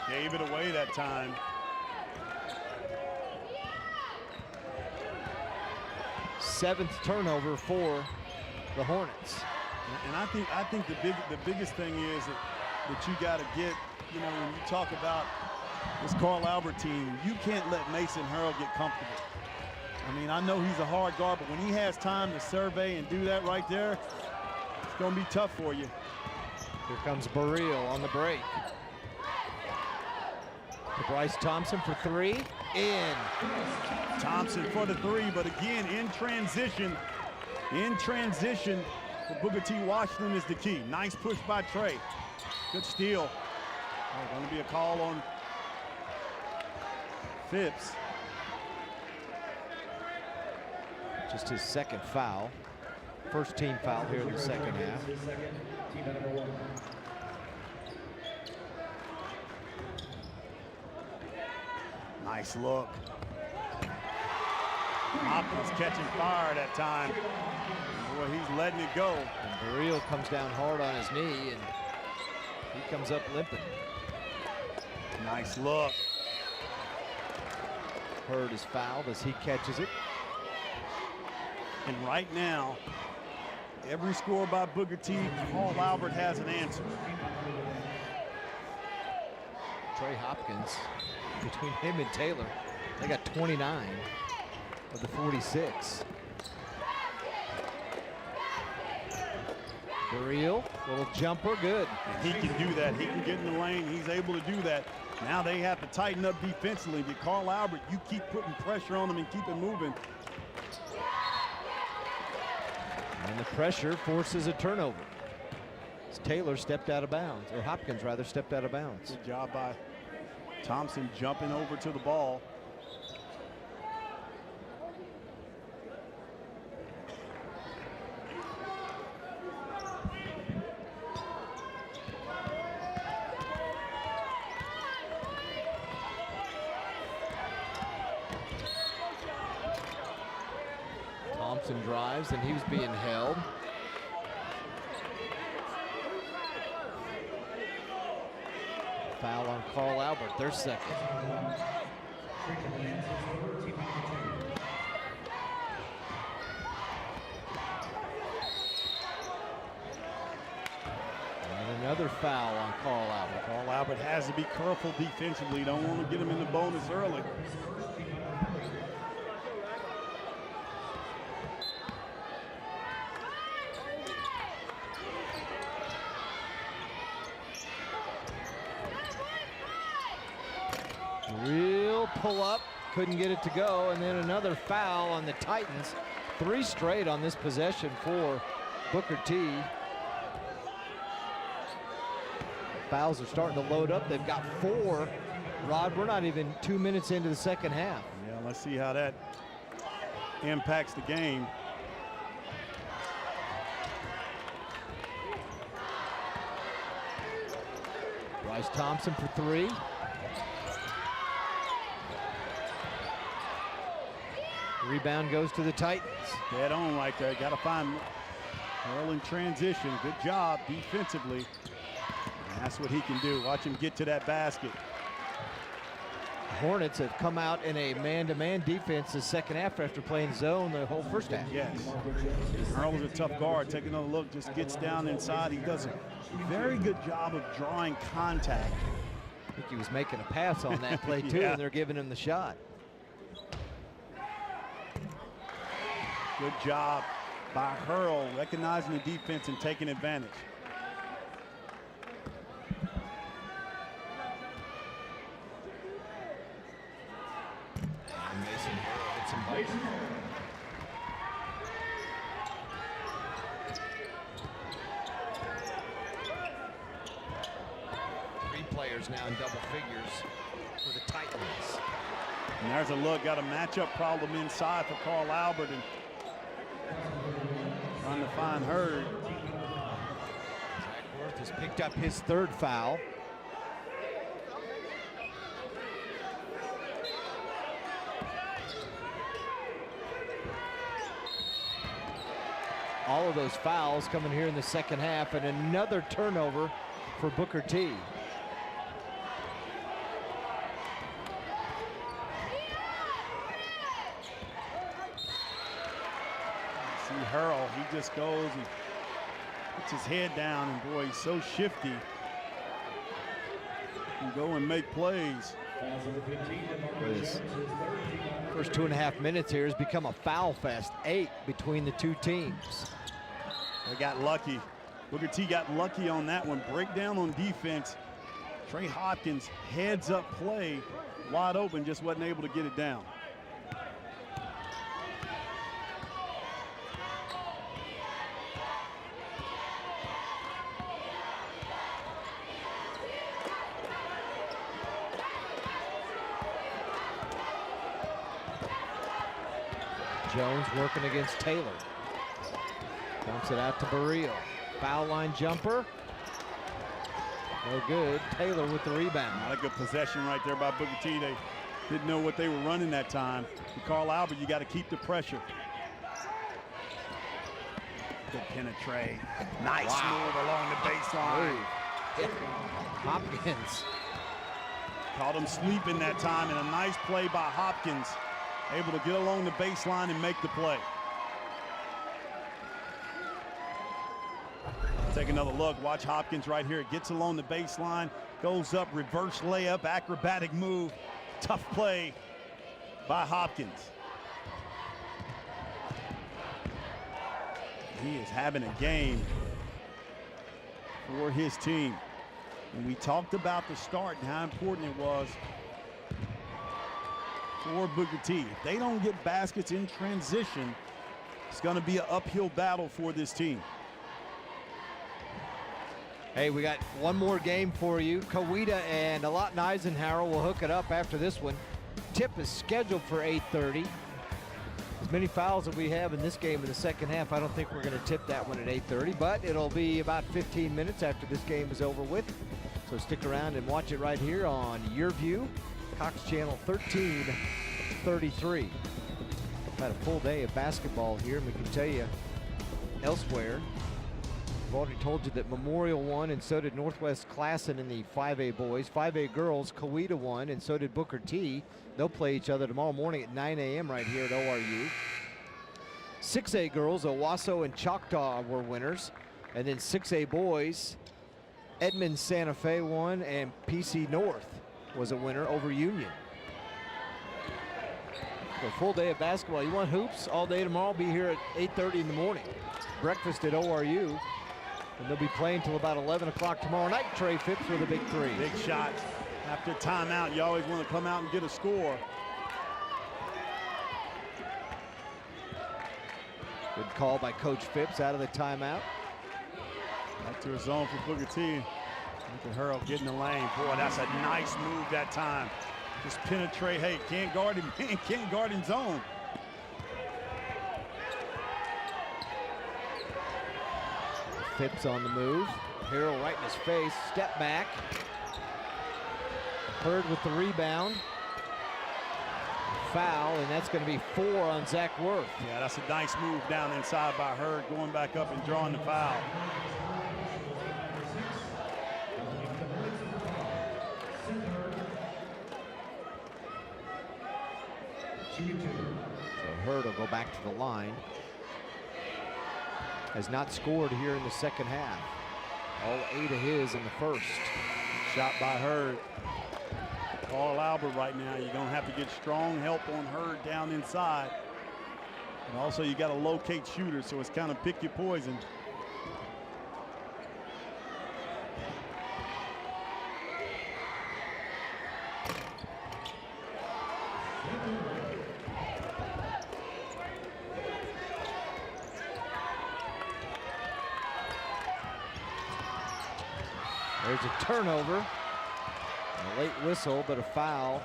Gave it away that time. 7th turnover for the Hornets. And I think the biggest thing is that you got to get, you know, when you talk about this Carl Albert team, you can't let Mason Hurl get comfortable. I mean, I know he's a hard guard, but when he has time to survey and do that right there, it's going to be tough for you. Here comes Burrell on the break. To Bryce Thompson for 3, in. Thompson for the 3, but again, in transition, for Booker T. Washington is the key. Nice push by Trey. Good steal. Oh, going to be a call on Phipps. Just his 2nd foul. First team foul here in the second half. Nice look. Hopkins catching fire that time. Boy, he's letting it go. And Burrell comes down hard on his knee, and he comes up limping. Nice look. Hurd is fouled as he catches it. And right now, every score by Booker T, Carl Albert has an answer. Trey Hopkins, between him and Taylor, they got 29 of the 46. Burrell, little jumper, good. And he can do that. He can get in the lane. He's able to do that. Now they have to tighten up defensively. But Carl Albert, you keep putting pressure on them and keep it moving. And the pressure forces a turnover. Taylor stepped out of bounds, or Hopkins rather stepped out of bounds. Good job by Thompson jumping over to the ball. Thompson drives, and he was being held. Foul on Carl Albert, their 2nd. And another foul on Carl Albert. Carl Albert has to be careful defensively. Don't want to get him in the bonus early. Real pull up, couldn't get it to go, and then another foul on the Titans. 3 straight on this possession for Booker T. Fouls are starting to load up. They've got 4. Rod, we're not even 2 minutes into the second half. Yeah, let's see how that impacts the game. Bryce Thompson for 3. Rebound goes to the Titans. Dead on right there. Got to find Earl in transition. Good job defensively. And that's what he can do. Watch him get to that basket. Hornets have come out in a man-to-man defense the second half after playing zone the whole first half. Yes. Earl is a tough guard. Take another look. Just gets down inside. He does a very good job of drawing contact. I think he was making a pass on that play too, Yeah. and they're giving him the shot. Good job by Hurl, recognizing the defense and taking advantage. And Mason hits him right. 3 players now in double figures for the Titans. And there's a look, got a matchup problem inside for Carl Albert, and trying to find Hurd. Zach Worth has picked up his 3rd foul. All of those fouls coming here in the second half, and another turnover for Booker T. See Hurl, he just goes and puts his head down, and boy, he's so shifty. He can go and make plays. This first 2.5 minutes here has become a foul fest, 8 between the two teams. They got lucky. Booker T got lucky on that one. Breakdown on defense. Trey Hopkins heads up play, wide open, just wasn't able to get it down. Jones working against Taylor. Dumps it out to Barrio. Foul line jumper. No good. Taylor with the rebound. Not a good possession right there by Booker T. They didn't know what they were running that time. And Carl Albert, you got to keep the pressure. Good penetrate. Nice move along the baseline. Hopkins. Caught him sleeping that time, and a nice play by Hopkins. Able to get along the baseline and make the play. Take another look. Watch Hopkins right here. Gets along the baseline, goes up, reverse layup, acrobatic move. Tough play by Hopkins. He is having a game for his team. And we talked about the start and how important it was for Booker T. If they don't get baskets in transition, it's going to be an uphill battle for this team. Hey, we got one more game for you. Coweta and Alot Eisenhower will hook it up after this one. Tip is scheduled for 8:30. As many fouls that we have in this game in the second half, I don't think we're going to tip that one at 8:30, but it'll be about 15 minutes after this game is over with. So stick around and watch it right here on Your View, Cox Channel 1333. We've had a full day of basketball here, and we can tell you elsewhere, I've already told you that Memorial won, and so did Northwest Classen in the 5A boys. 5A girls, Coweta won, and so did Booker T. They'll play each other tomorrow morning at 9 a.m. right here at ORU. 6A girls, Owasso and Choctaw were winners. And then 6A boys, Edmond Santa Fe won, and PC North was a winner over Union. For a full day of basketball. You want hoops all day tomorrow? Be here at 8:30 in the morning. Breakfast at ORU. And they'll be playing till about 11 o'clock tomorrow night. Trey Phipps with a big three. Big shot. After timeout, you always want to come out and get a score. Good call by Coach Phipps out of the timeout. Back to his zone for Booker T. Look at Hurl getting the lane. Boy, that's a nice move that time. Just penetrate. Hey, can't guard him. Can't guard him zone. Phipps on the move. Harrell right in his face. Step back. Hurd with the rebound. Foul, and that's going to be 4 on Zach Worth. Yeah, that's a nice move down inside by Hurd, going back up and drawing the foul. So Hurd will go back to the line. Has not scored here in the second half. All 8 of his in the first. Shot by Hurd. Carl Albert right now, you're going to have to get strong help on Hurd down inside. And also you got to locate shooters, so it's kind of pick your poison. There's a turnover. A late whistle, but a foul.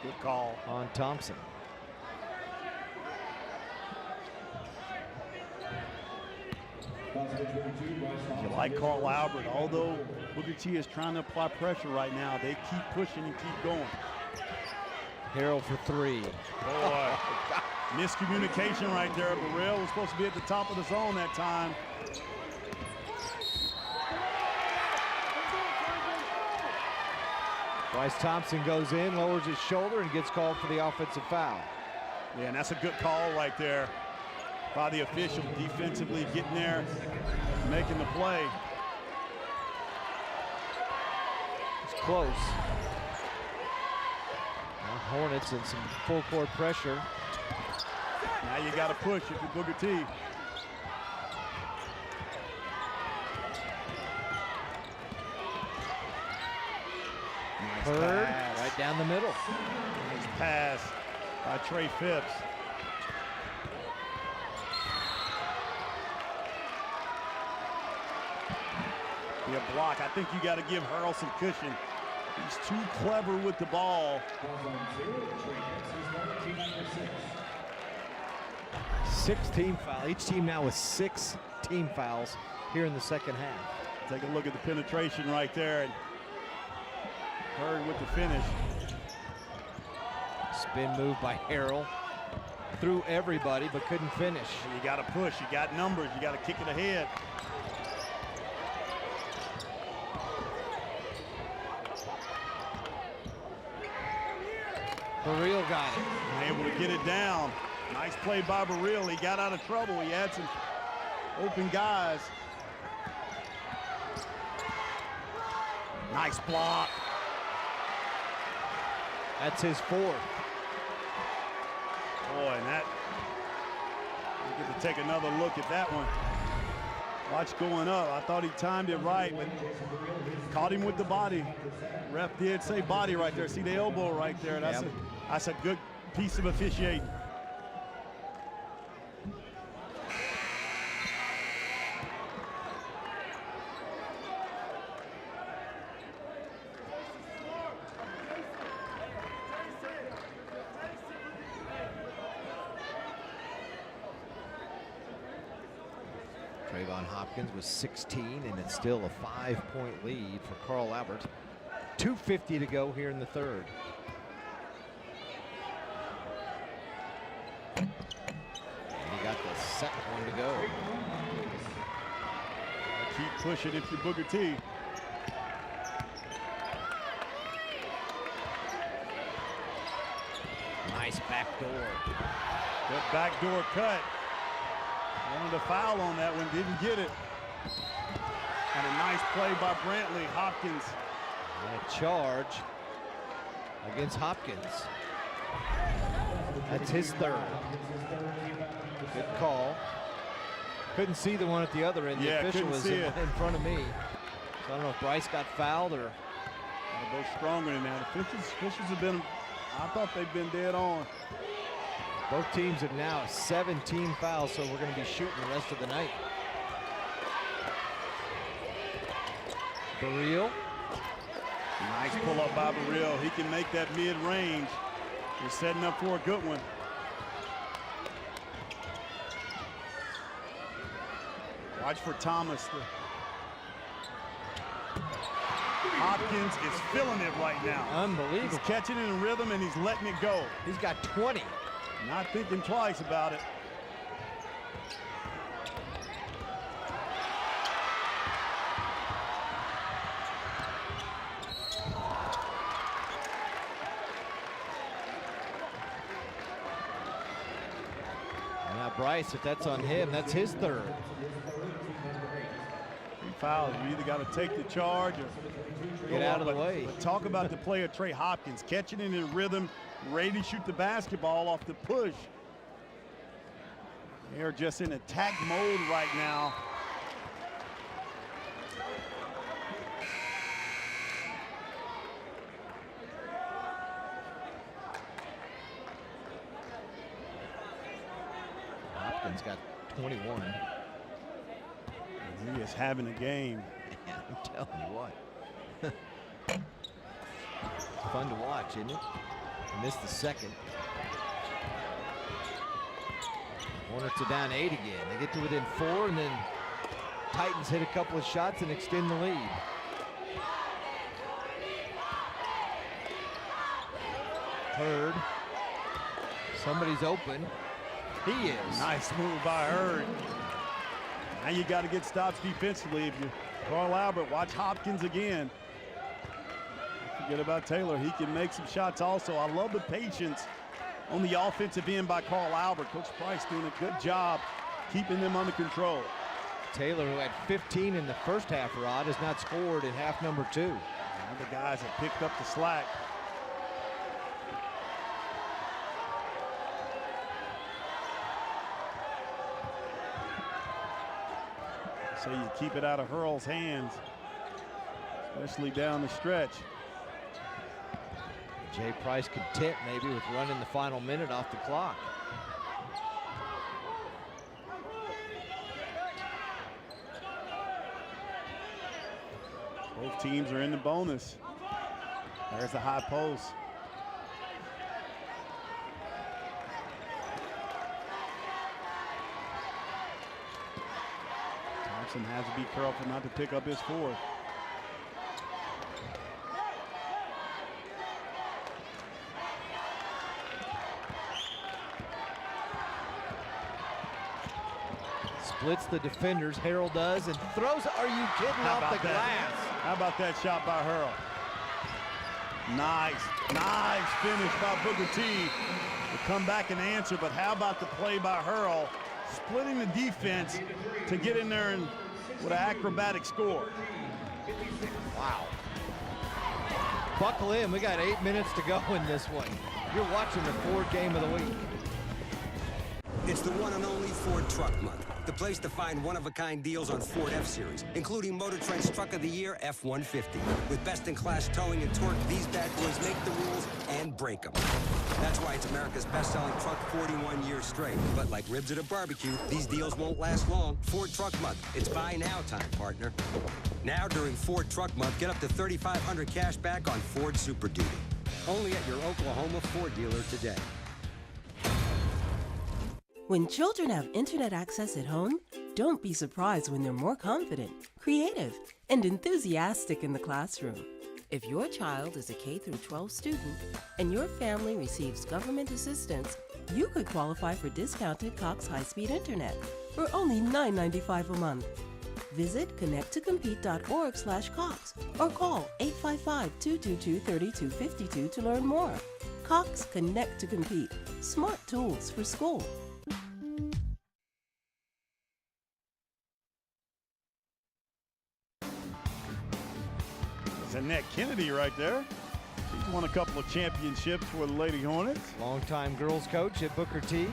Good call on Thompson. You like Carl Albert, although Booker T is trying to apply pressure right now, they keep pushing and keep going. Harrell for 3. Boy, miscommunication right there. Burrell was supposed to be at the top of the zone that time. Bryce Thompson goes in, lowers his shoulder, and gets called for the offensive foul. Yeah, and that's a good call right there. by the official defensively, getting there, making the play. It's close. Now Hornets in some full court pressure. Now you got to push if you're Booker T. Nice Bird, pass. right down the middle. Nice pass by Trey Phipps. Be a block. I think you got to give Hurl some cushion. He's too clever with the ball. 6-team foul. Each team now with 6 team fouls here in the second half. Take a look at the penetration right there. And Hurd with the finish. Spin move by Harrell. Through everybody, but couldn't finish. You got to push. You got numbers. You got to kick it ahead. Baril got it. Able to get it down. Nice play by Baril. He got out of trouble. He had some open guys. Nice block. That's his 4th. Boy, and that, you get to take another look at that one. Watch going up. I thought he timed it right, but caught him with the body. Ref did say body right there. See the elbow right there. That's a good piece of officiating. Trayvon Hopkins was 16, and it's still a 5-point lead for Carl Albert. 2:50 to go here in the third. And he got the second one to go. Keep pushing if you're Booker T. Nice backdoor. Good backdoor cut. Wanted a foul on that one, didn't get it. And a nice play by Brantley. Hopkins. And a charge against Hopkins. That's his 3rd. Good call. Couldn't see the one at the other end. The official was in front of me. So I don't know if Bryce got fouled or. They're both stronger than that. Officials have been, I thought they've been dead on. Both teams have now 17 fouls, so we're going to be shooting the rest of the night. Baril. Nice pull up by Baril. He can make that mid-range. You're setting up for a good one. Watch for Thomas. Hopkins is feeling it right now. Unbelievable. He's catching it in rhythm and he's letting it go. He's got 20. Not thinking twice about it. Now Bryce, if that's on him, that's his 3rd. 3 fouls. You either got to take the charge or get out of the way. But talk about the play of Trey Hopkins, catching it in rhythm, ready to shoot the basketball off the push. They're just in attack mode right now. Hopkins got 21. He is having a game. Yeah, I'm telling you what. It's fun to watch, isn't it? He missed the second. Hornets are down 8 again. They get to within 4, and then Titans hit a couple of shots and extend the lead. Hurd. Somebody's open. He is. Nice move by Hurd. Now you got to get stops defensively. If you're Carl Albert, watch Hopkins again. Forget about Taylor. He can make some shots also. I love the patience on the offensive end by Carl Albert. Coach Price doing a good job keeping them under control. Taylor, who had 15 in the first half, Rod, has not scored in half number 2. And the guys have picked up the slack. So you keep it out of Hurl's hands, especially down the stretch. Jay Price content maybe with running the final minute off the clock. Both teams are in the bonus. There's the high post. Thompson has to be careful not to pick up his fourth. Splits the defenders, Harrell does, and throws. Are you kidding? Off the glass? How about that shot by Hurl? Nice finish by Booker T. To come back and answer, but how about the play by Hurl, splitting the defense to get in there and with an acrobatic score. Wow. Buckle in, we got 8 minutes to go in this one. You're watching the Ford Game of the Week. It's the one and only Ford Truck Month. The place to find one-of-a-kind deals on Ford F-Series, including Motor Trend's Truck of the Year F-150. With best-in-class towing and torque, these bad boys make the rules and break them. That's why it's America's best-selling truck 41 years straight. But like ribs at a barbecue, these deals won't last long. Ford Truck Month. It's buy now time, partner. Now during Ford Truck Month, get up to $3,500 cash back on Ford Super Duty. Only at your Oklahoma Ford dealer today. When children have internet access at home, don't be surprised when they're more confident, creative, and enthusiastic in the classroom. If your child is a K-12 student and your family receives government assistance, you could qualify for discounted Cox high-speed internet for only $9.95 a month. Visit connecttocompete.org/Cox or call 855-222-3252 to learn more. Cox Connect to Compete. Smart tools for school. Annette Kennedy right there. She's won a couple of championships for the Lady Hornets. Longtime girls coach at Booker T.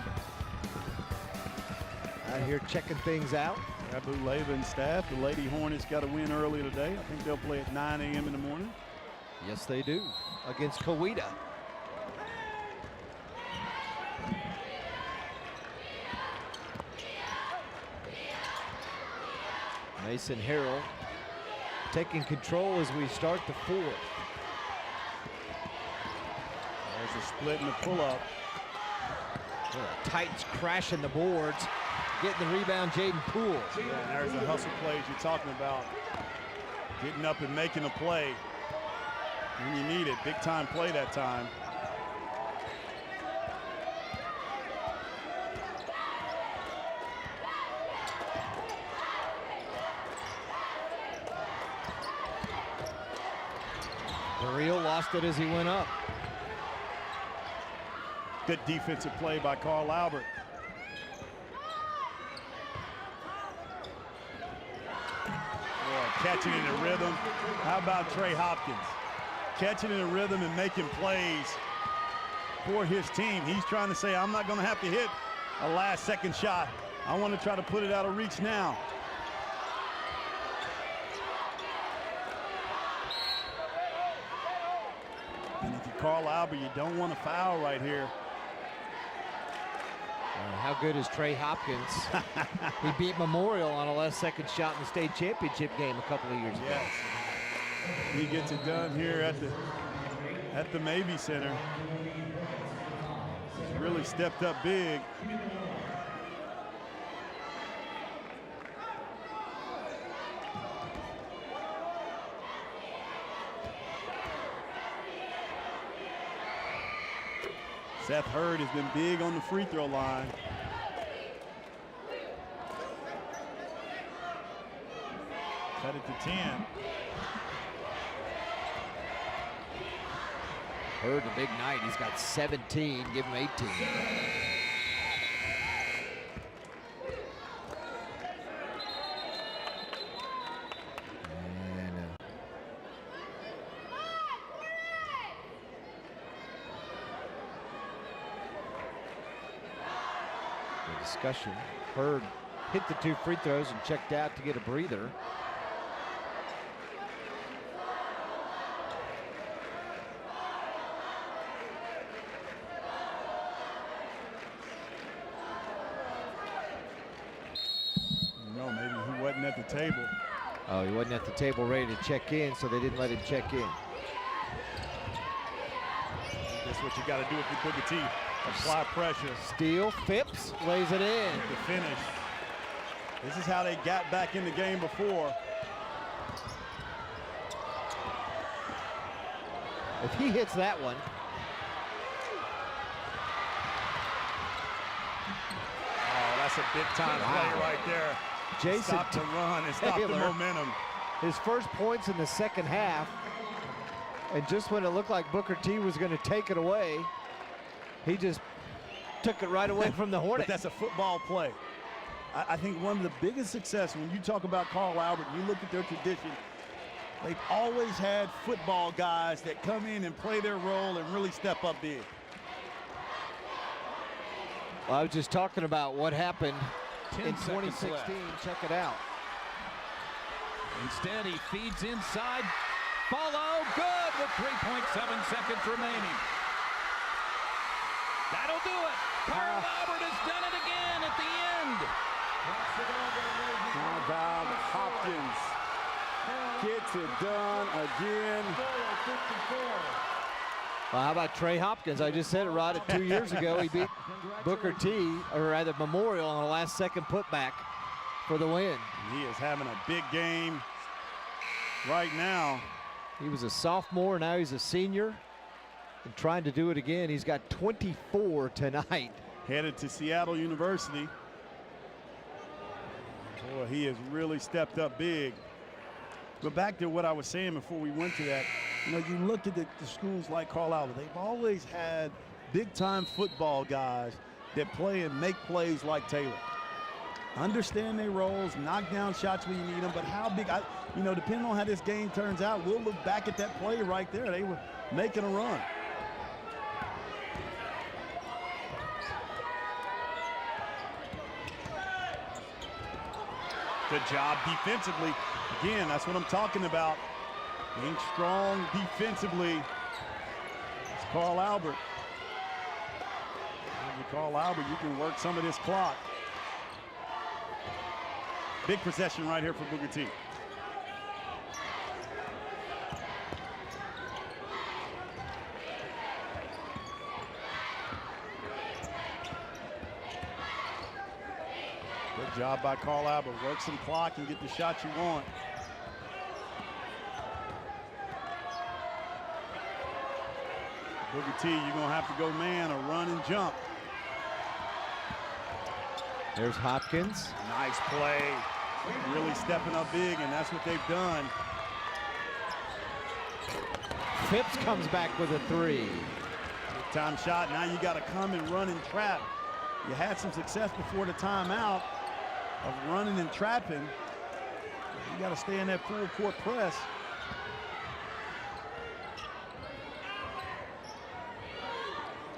Out here checking things out. Abu Leyva and staff. The Lady Hornets got a win early today. I think they'll play at 9 a.m. in the morning. Yes, they do. Against Coweta. Mason Harrell taking control as we start the fourth. There's a split and a pull-up. Titans crashing the boards. Getting the rebound, Jaden Poole. Yeah, and there's the hustle plays you're talking about. Getting up and making a play when you need it. Big time play that time. Burrell lost it as he went up. Good defensive play by Carl Albert. Catching in the rhythm. How about Trey Hopkins? Catching in the rhythm and making plays for his team. He's trying to say, I'm not going to have to hit a last-second shot. I want to try to put it out of reach now. And if you're Carl Albert, you don't want to foul right here. How good is Trey Hopkins? He beat Memorial on a last-second shot in the state championship game a couple of years ago. Yes. He gets it done here at the Mabee Center. He's really stepped up big. Seth Hurd has been big on the free throw line. Cut it to 10. Hurd a big night. He's got 17. Give him 18. discussion. Hurd hit the 2 free throws and checked out to get a breather. No, maybe he wasn't at the table. Oh, he wasn't at the table ready to check in, so they didn't let him check in. That's what you got to do if you're Booker T. Apply pressure. Steal, Phipps lays it in. The finish. This is how they got back in the game before. If he hits that one. Oh, that's a big time play right there. Jason Stop the run and stop the momentum. His first points in the second half. And just when it looked like Booker T was going to take it away, he just took it right away from the Hornets. But that's a football play. I think one of the biggest success when you talk about Carl Albert, you look at their tradition, they've always had football guys that come in and play their role and really step up big. Well, I was just talking about what happened 10 in seconds 2016. left. Check it out. Instead, he feeds inside. Follow, good with 3.7 seconds remaining. That'll do it. Carl Albert has done it again at the end. How about Hopkins? Gets it done again. Well, how about Trey Hopkins? I just said it right. 2 years ago, he beat Booker T, or rather Memorial, on the last second putback for the win. He is having a big game right now. He was a sophomore, now he's a senior, and trying to do it again. He's got 24 tonight. Headed to Seattle University. Boy, he has really stepped up big. But back to what I was saying before we went to that, you know, you look at the schools like Carl Albert, they've always had big-time football guys that play and make plays like Taylor. Understand their roles, knock down shots when you need them, but how big, you know, depending on how this game turns out, we'll look back at that play right there. They were making a run. Good job defensively. Again, that's what I'm talking about. Being strong defensively. It's Carl Albert. Carl Albert, you can work some of this clock. Big possession right here for Booker T. Good job by Carl Albert. Work some clock and get the shot you want. Booker T, you're going to have to go man or run and jump. There's Hopkins. Nice play. Really stepping up big, and that's what they've done. Phipps comes back with a 3. Big time shot. Now you got to come and run and trap. You had some success before the timeout of running and trapping. You got to stay in that full court press.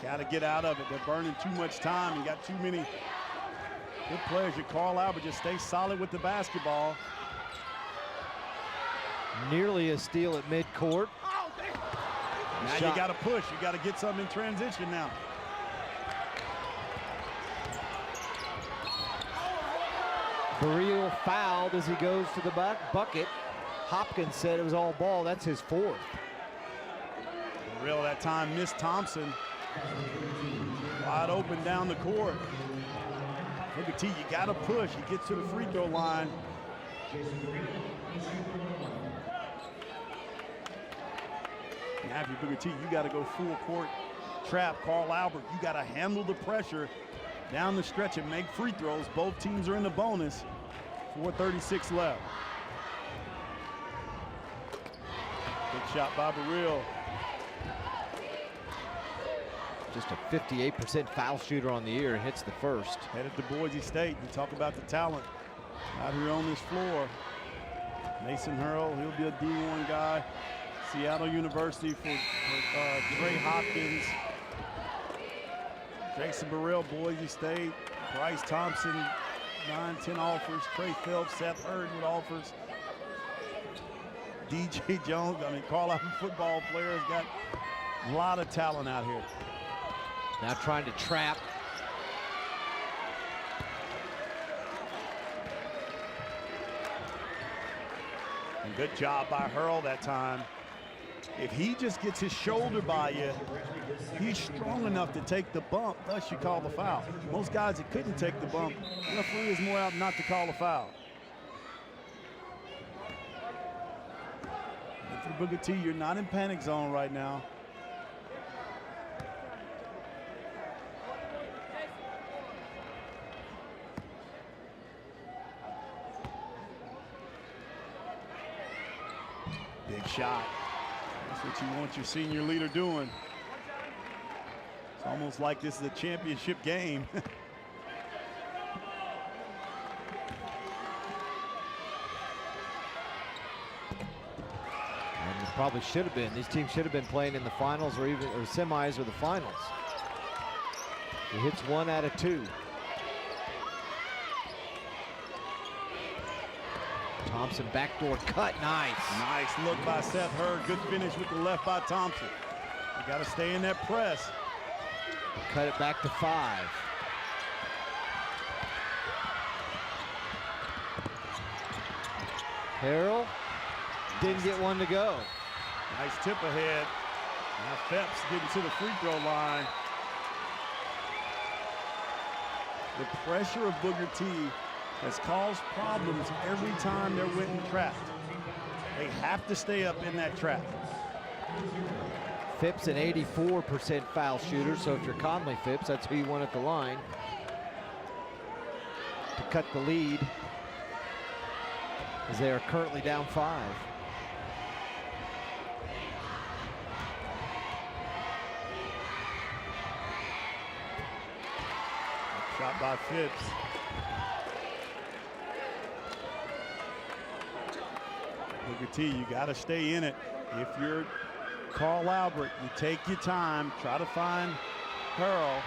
Got to get out of it. They're burning too much time and got too many good players. Your Carl Albert just stay solid with the basketball. Nearly a steal at midcourt. Now you got to push. You got to get something in transition now. Burrell fouled as he goes to the bucket. Hopkins said it was all ball. That's his 4th. Burrell that time missed Thompson. Wide open down the court. Booker T, you got to push. He gets to the free throw line. Now if you're Booker T, you got to go full court trap. Carl Albert, you got to handle the pressure down the stretch and make free throws. Both teams are in the bonus. 4:36 left. Good shot by Burrell. Just a 58% foul shooter on the year and hits the first. Headed to Boise State. You talk about the talent out here on this floor. Mason Hurl, he'll be a D1 guy. Seattle University for Trey Hopkins. Jason Burrell, Boise State. Bryce Thompson, 9-10 offers. Trey Phelps, Seth Hurd with offers. DJ Jones, Carl Albert football player, has got a lot of talent out here. Now trying to trap. And good job by Hurl that time. If he just gets his shoulder by you, he's strong enough to take the bump, thus you call the foul. Most guys that couldn't take the bump, the referee is more out not to call a foul. And for Booker T, you're not in panic zone right now. Big shot. That's what you want your senior leader doing. It's almost like this is a championship game. And it probably should have been. These teams should have been playing in the finals or even semis or the finals. He hits 1 out of 2. Thompson backdoor cut, nice. Nice look by Seth Hurd. Good finish with the left by Thompson. You got to stay in that press. Cut it back to 5. Harrell didn't get one to go. Nice tip ahead. Now Phelps getting to the free throw line. The pressure of Booker T has caused problems every time they're getting trapped. They have to stay up in that trap. Phipps an 84% foul shooter, so if you're Conley Phipps, that's who you want at the line to cut the lead, as they are currently down 5. Shot by Phipps. Booker T, you got to stay in it. If you're Carl Albert, you take your time, try to find Hurl.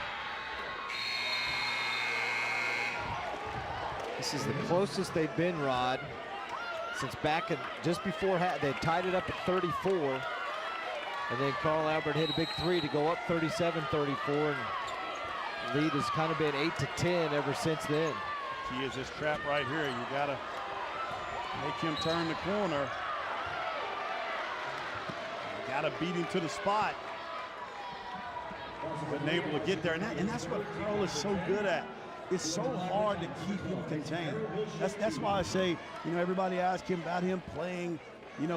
This is the closest they've been, Rod, since back in just before they tied it up at 34, and then Carl Albert hit a big 3 to go up 37-34, and lead has kind of been 8-10 ever since then. Key is this trap right here. You got to make him turn the corner. You got to beat him to the spot. Wasn't able to get there, and that's what Carl is so good at. It's so hard to keep him contained. That's why I say, everybody asks him about him playing, I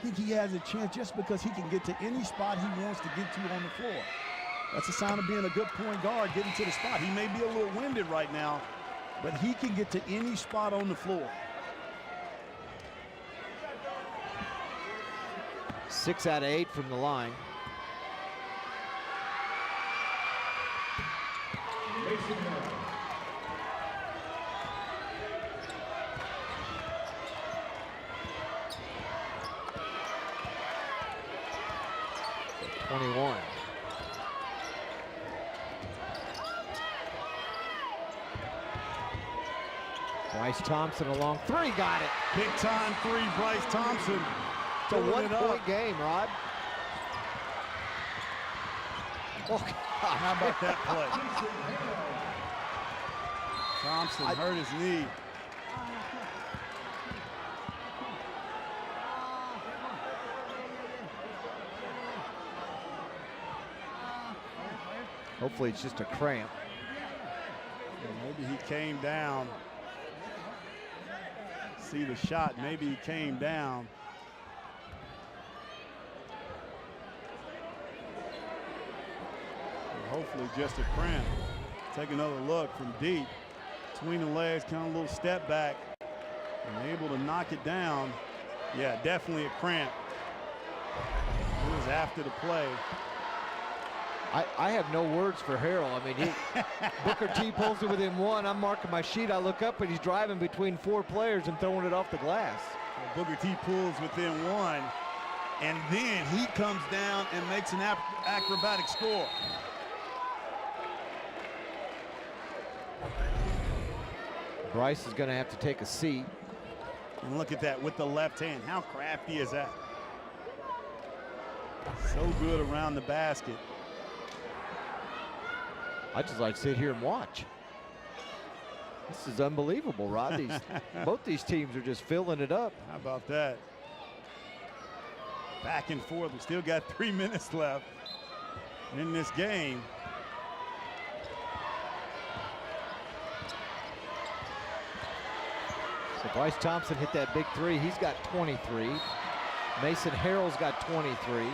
think he has a chance just because he can get to any spot he wants to get to on the floor. That's a sign of being a good point guard, getting to the spot. He may be a little winded right now, but he can get to any spot on the floor. 6 out of 8 from the line. Bryce Thompson a long 3, got it. Big time 3, Bryce Thompson. It's a 1-point game, Rod. Oh, God. How about that play? Thompson hurt his knee. Hopefully it's just a cramp. Maybe he came down. See the shot, maybe he came down. Hopefully just a cramp. Take another look from deep. Between the legs, kind of a little step back. And able to knock it down. Yeah, definitely a cramp. It was after the play. I have no words for Harrell. I mean, Booker T pulls it within 1. I'm marking my sheet. I look up and he's driving between 4 players and throwing it off the glass. Well, Booker T pulls within 1, and then he comes down and makes an acrobatic score. Bryce is going to have to take a seat. And look at that with the left hand. How crafty is that? So good around the basket. I just like to sit here and watch. This is unbelievable, Rod. Both these teams are just filling it up. How about that? Back and forth. We still got 3 minutes left in this game. So Bryce Thompson hit that big three. He's got 23. Mason Harrell's got 23.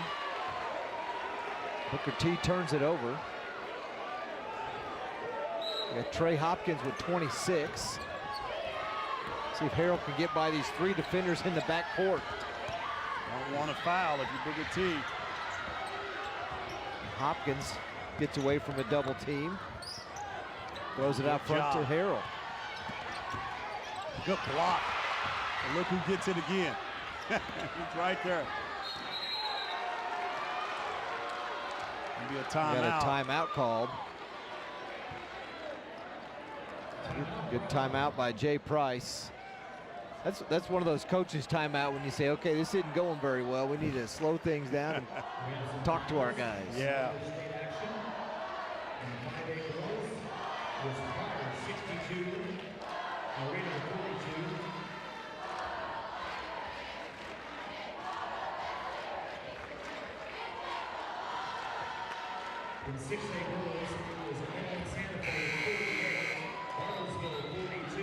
Booker T turns it over. We got Trey Hopkins with 26. See if Harrell can get by these 3 defenders in the backcourt. Don't want to foul if you Booker T. Hopkins gets away from a double team. Throws it out front to Harrell. Good block. And look who gets it again. He's right there. Maybe a timeout. Got a timeout called. Good timeout by Jay Price. That's one of those coaches' timeout when you say, okay, this isn't going very well. We need to slow things down and talk to our guys. Yeah. In 6A girls, it was Edmond Santa Fe 48, Bartlesville 42.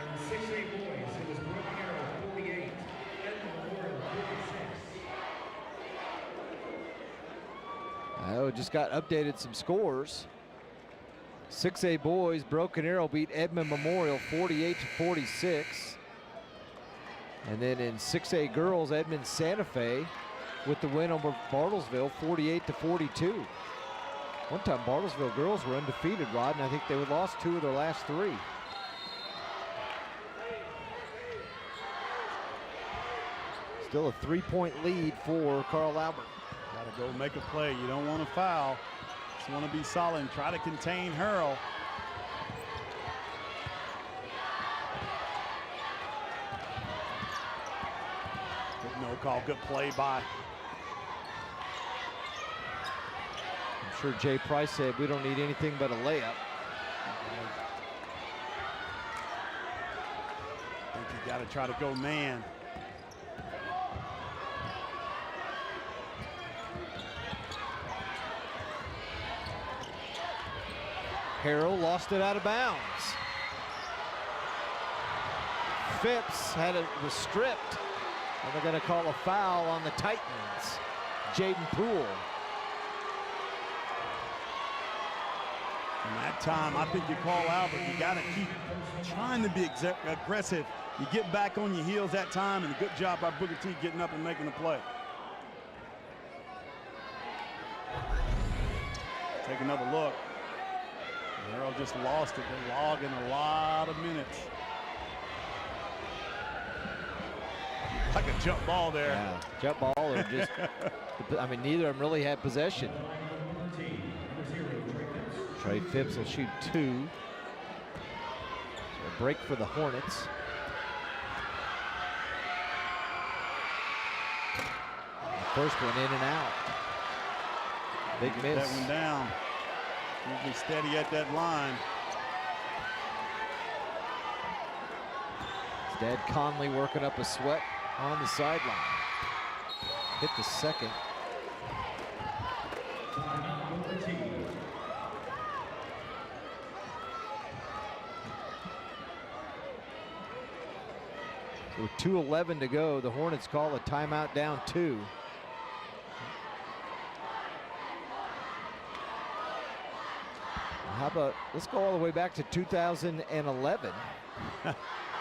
And in 6A boys, it was Broken Arrow 48, Edmond Memorial 46. Oh, just got updated some scores. 6A boys, Broken Arrow beat Edmond Memorial 48-46. And then in 6A girls, Edmond Santa Fe with the win over Bartlesville 48-42. One time Bartlesville girls were undefeated, Rod, and I think they lost 2 of their last 3. Still a 3-point lead for Carl Albert. Got to go make a play. You don't want to foul. Just want to be solid and try to contain Harrell. Good no call. Good play by. I'm sure Jay Price said we don't need anything but a layup. I think you got to try to go man. Harrell lost it out of bounds. Phipps was stripped, and they're going to call a foul on the Titans. Jaden Poole. And that time, I think you call Albert. You got to keep trying to be aggressive. You get back on your heels that time, and a good job by Booker T getting up and making a play. Take another look. Harrell just lost it. They're logging a lot of minutes. Like a jump ball there. Yeah, jump ball or just, I mean, neither of them really had possession. Trey Phipps will shoot 2. So a break for the Hornets. The first one in and out. Big miss. That one down. Usually steady at that line. His dad Conley working up a sweat on the sideline. Hit the second. With 2:11 to go, the Hornets call a timeout down 2. How about, let's go all the way back to 2011.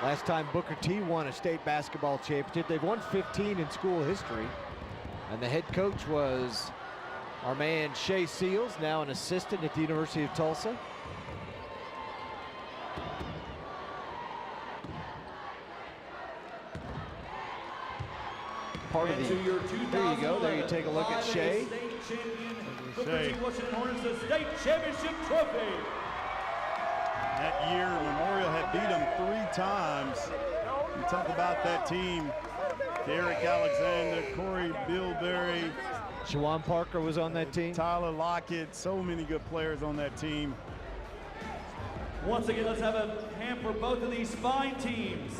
Last time Booker T won a state basketball championship. They've won 15 in school history. And the head coach was our man Shea Seals, now an assistant at the University of Tulsa. Part of the, there you go, there you take a look at Shea. Booker T Washington Hornets the state championship trophy. That year, Memorial had beat them 3 times. You talk about that team. Derek Alexander, Corey Bilberry. Shawan Parker was on that team. Tyler Lockett, so many good players on that team. Once again, let's have a hand for both of these fine teams.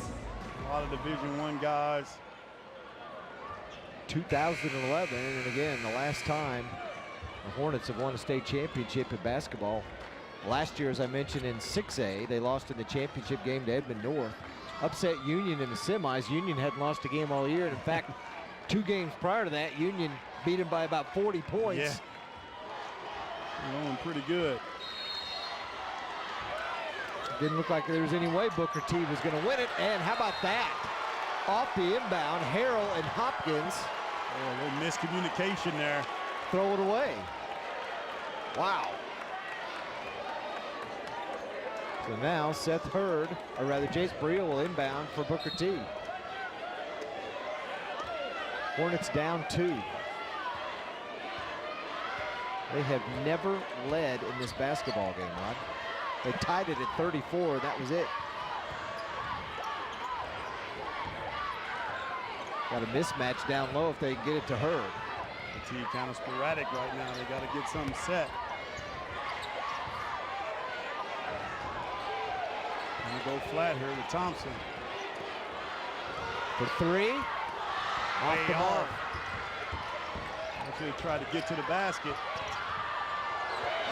A lot of Division I guys. 2011, and again, the last time the Hornets have won a state championship in basketball. Last year, as I mentioned, in 6A, they lost in the championship game to Edmond North. Upset Union in the semis. Union hadn't lost a game all year. And in fact, 2 games prior to that, Union beat them by about 40 points. Yeah. Going pretty good. Didn't look like there was any way Booker T was going to win it. And how about that? Off the inbound, Harrell and Hopkins. Oh, a little miscommunication there. Throw it away. Wow. So now Seth Hurd, or rather Jace Briel, will inbound for Booker T. Hornets down 2. They have never led in this basketball game, Rod. They tied it at 34, that was it. Got a mismatch down low if they can get it to Hurd. The team kind of sporadic right now. They got to get something set. Go flat here with Thompson. For 3. Off the mark. Actually tried to get to the basket.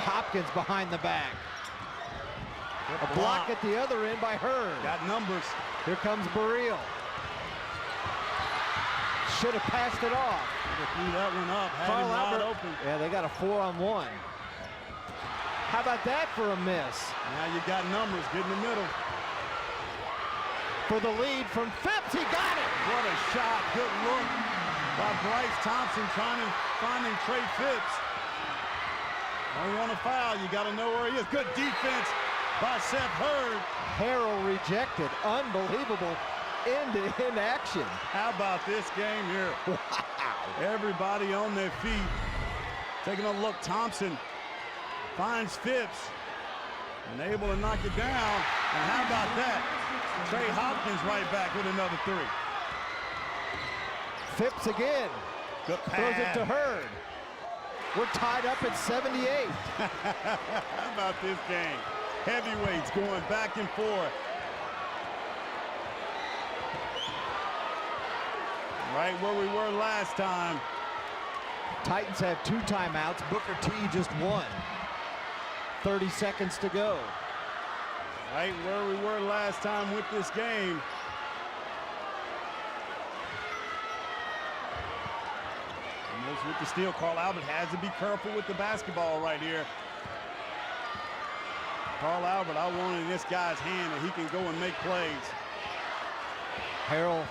Hopkins behind the back. A block at the other end by Hurd. Got numbers. Here comes Burrell. Should have passed it off. Threw that one up. Had him wide open. Yeah, they got a 4-on-1. How about that for a miss? Now you got numbers. Get in the middle. For the lead from Phipps, he got it. What a shot, good look by Bryce Thompson finding Trey Phipps. Don't want to foul, you got to know where he is. Good defense by Seth Hurd. Harrell rejected, unbelievable end-to-end action. How about this game here? Wow. Everybody on their feet. Taking a look, Thompson finds Phipps and able to knock it down. And how about that? Trey Hopkins right back with another 3. Phipps again. Good pass. Throws it to Hurd. We're tied up at 78. How about this game? Heavyweights going back and forth. Right where we were last time. Titans have 2 timeouts. Booker T just 1. 30 seconds to go. Right where we were last time with this game. Almost with the steal. Carl Albert has to be careful with the basketball right here. Carl Albert, I want in this guy's hand that he can go and make plays. Harrell,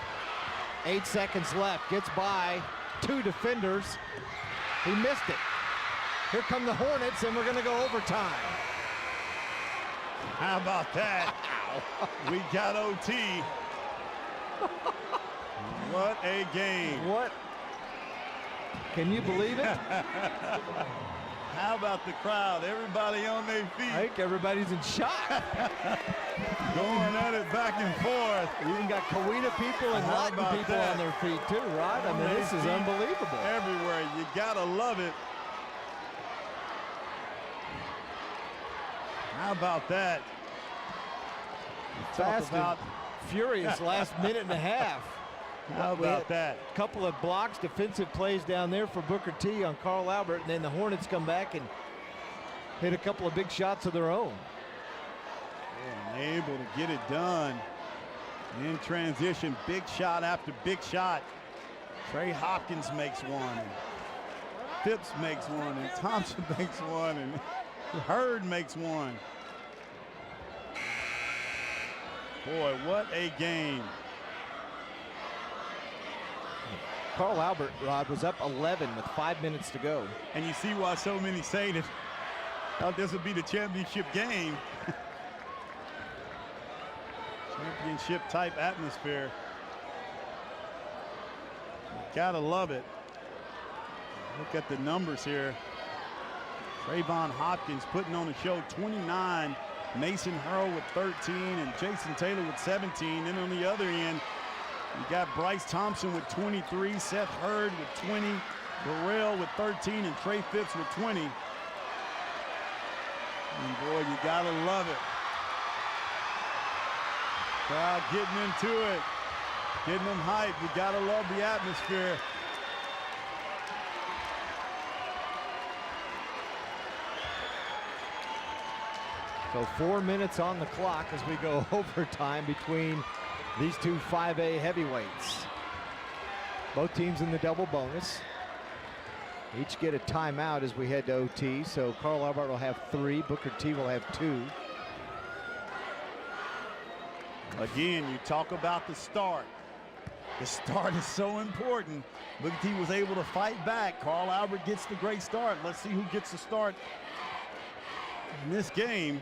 8 seconds left, gets by 2 defenders. He missed it. Here come the Hornets, and we're going to go overtime. How about that? We got OT. What a game. What? Can you believe it? How about the crowd? Everybody on their feet. I think everybody's in shock. Going at it back and forth. We even got Coweta people and Latin people on their feet too, Rod. I mean, this is unbelievable. Everywhere. You gotta love it. How about that? Fast and furious last minute and a half. How about that? A couple of blocks, defensive plays down there for Booker T on Carl Albert, and then the Hornets come back and hit a couple of big shots of their own. And able to get it done in transition. Big shot after big shot. Trey Hopkins makes one. And Phipps makes one. And Thompson makes one. And Hurd makes one. Boy, what a game. Carl Albert, Rod, was up 11 with 5 minutes to go. And you see why so many say that this would be the championship game. Championship type atmosphere. Gotta love it. Look at the numbers here. Trayvon Hopkins putting on a show, 29 Mason Hurl with 13 and Jason Taylor with 17. Then on the other end, you got Bryce Thompson with 23, Seth Hurd with 20, Burrell with 13, and Trey Phipps with 20. And boy, you gotta love it. Crowd getting into it, getting them hyped. You gotta love the atmosphere. So 4 minutes on the clock as we go overtime between these two 5A heavyweights. Both teams in the double bonus. Each get a timeout as we head to OT. So Carl Albert will have 3, Booker T will have 2. Again, you talk about the start. The start is so important. Booker T was able to fight back. Carl Albert gets the great start. Let's see who gets the start in this game.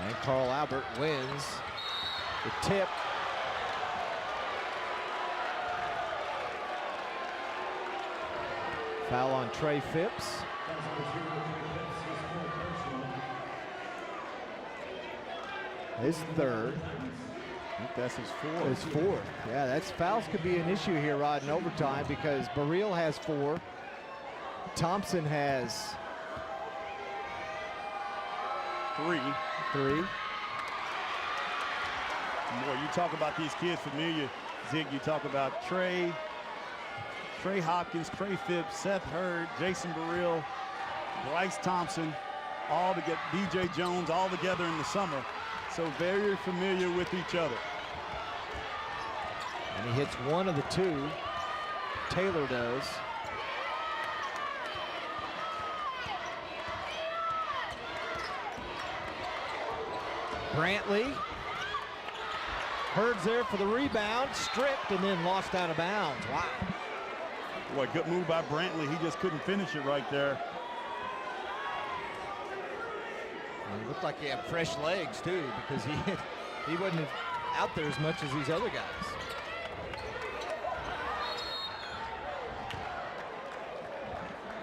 And Carl Albert wins the tip. Foul on Trey Phipps. His third. I think that's his fourth. His fourth. Yeah, that's fouls could be an issue here, Rod, in overtime because Burrell has 4. Thompson has 3. Boy, you talk about these kids familiar. Zig, you talk about Trey Hopkins, Trey Phipps, Seth Hurd, Jason Burrell, Bryce Thompson, all together, DJ Jones, all together in the summer. So very familiar with each other. And he hits one of the 2. Taylor does. Brantley. Hurd's there for the rebound, stripped and then lost out of bounds. Wow. Boy, good move by Brantley. He just couldn't finish it right there. And it looked like he had fresh legs too because he wasn't out there as much as these other guys.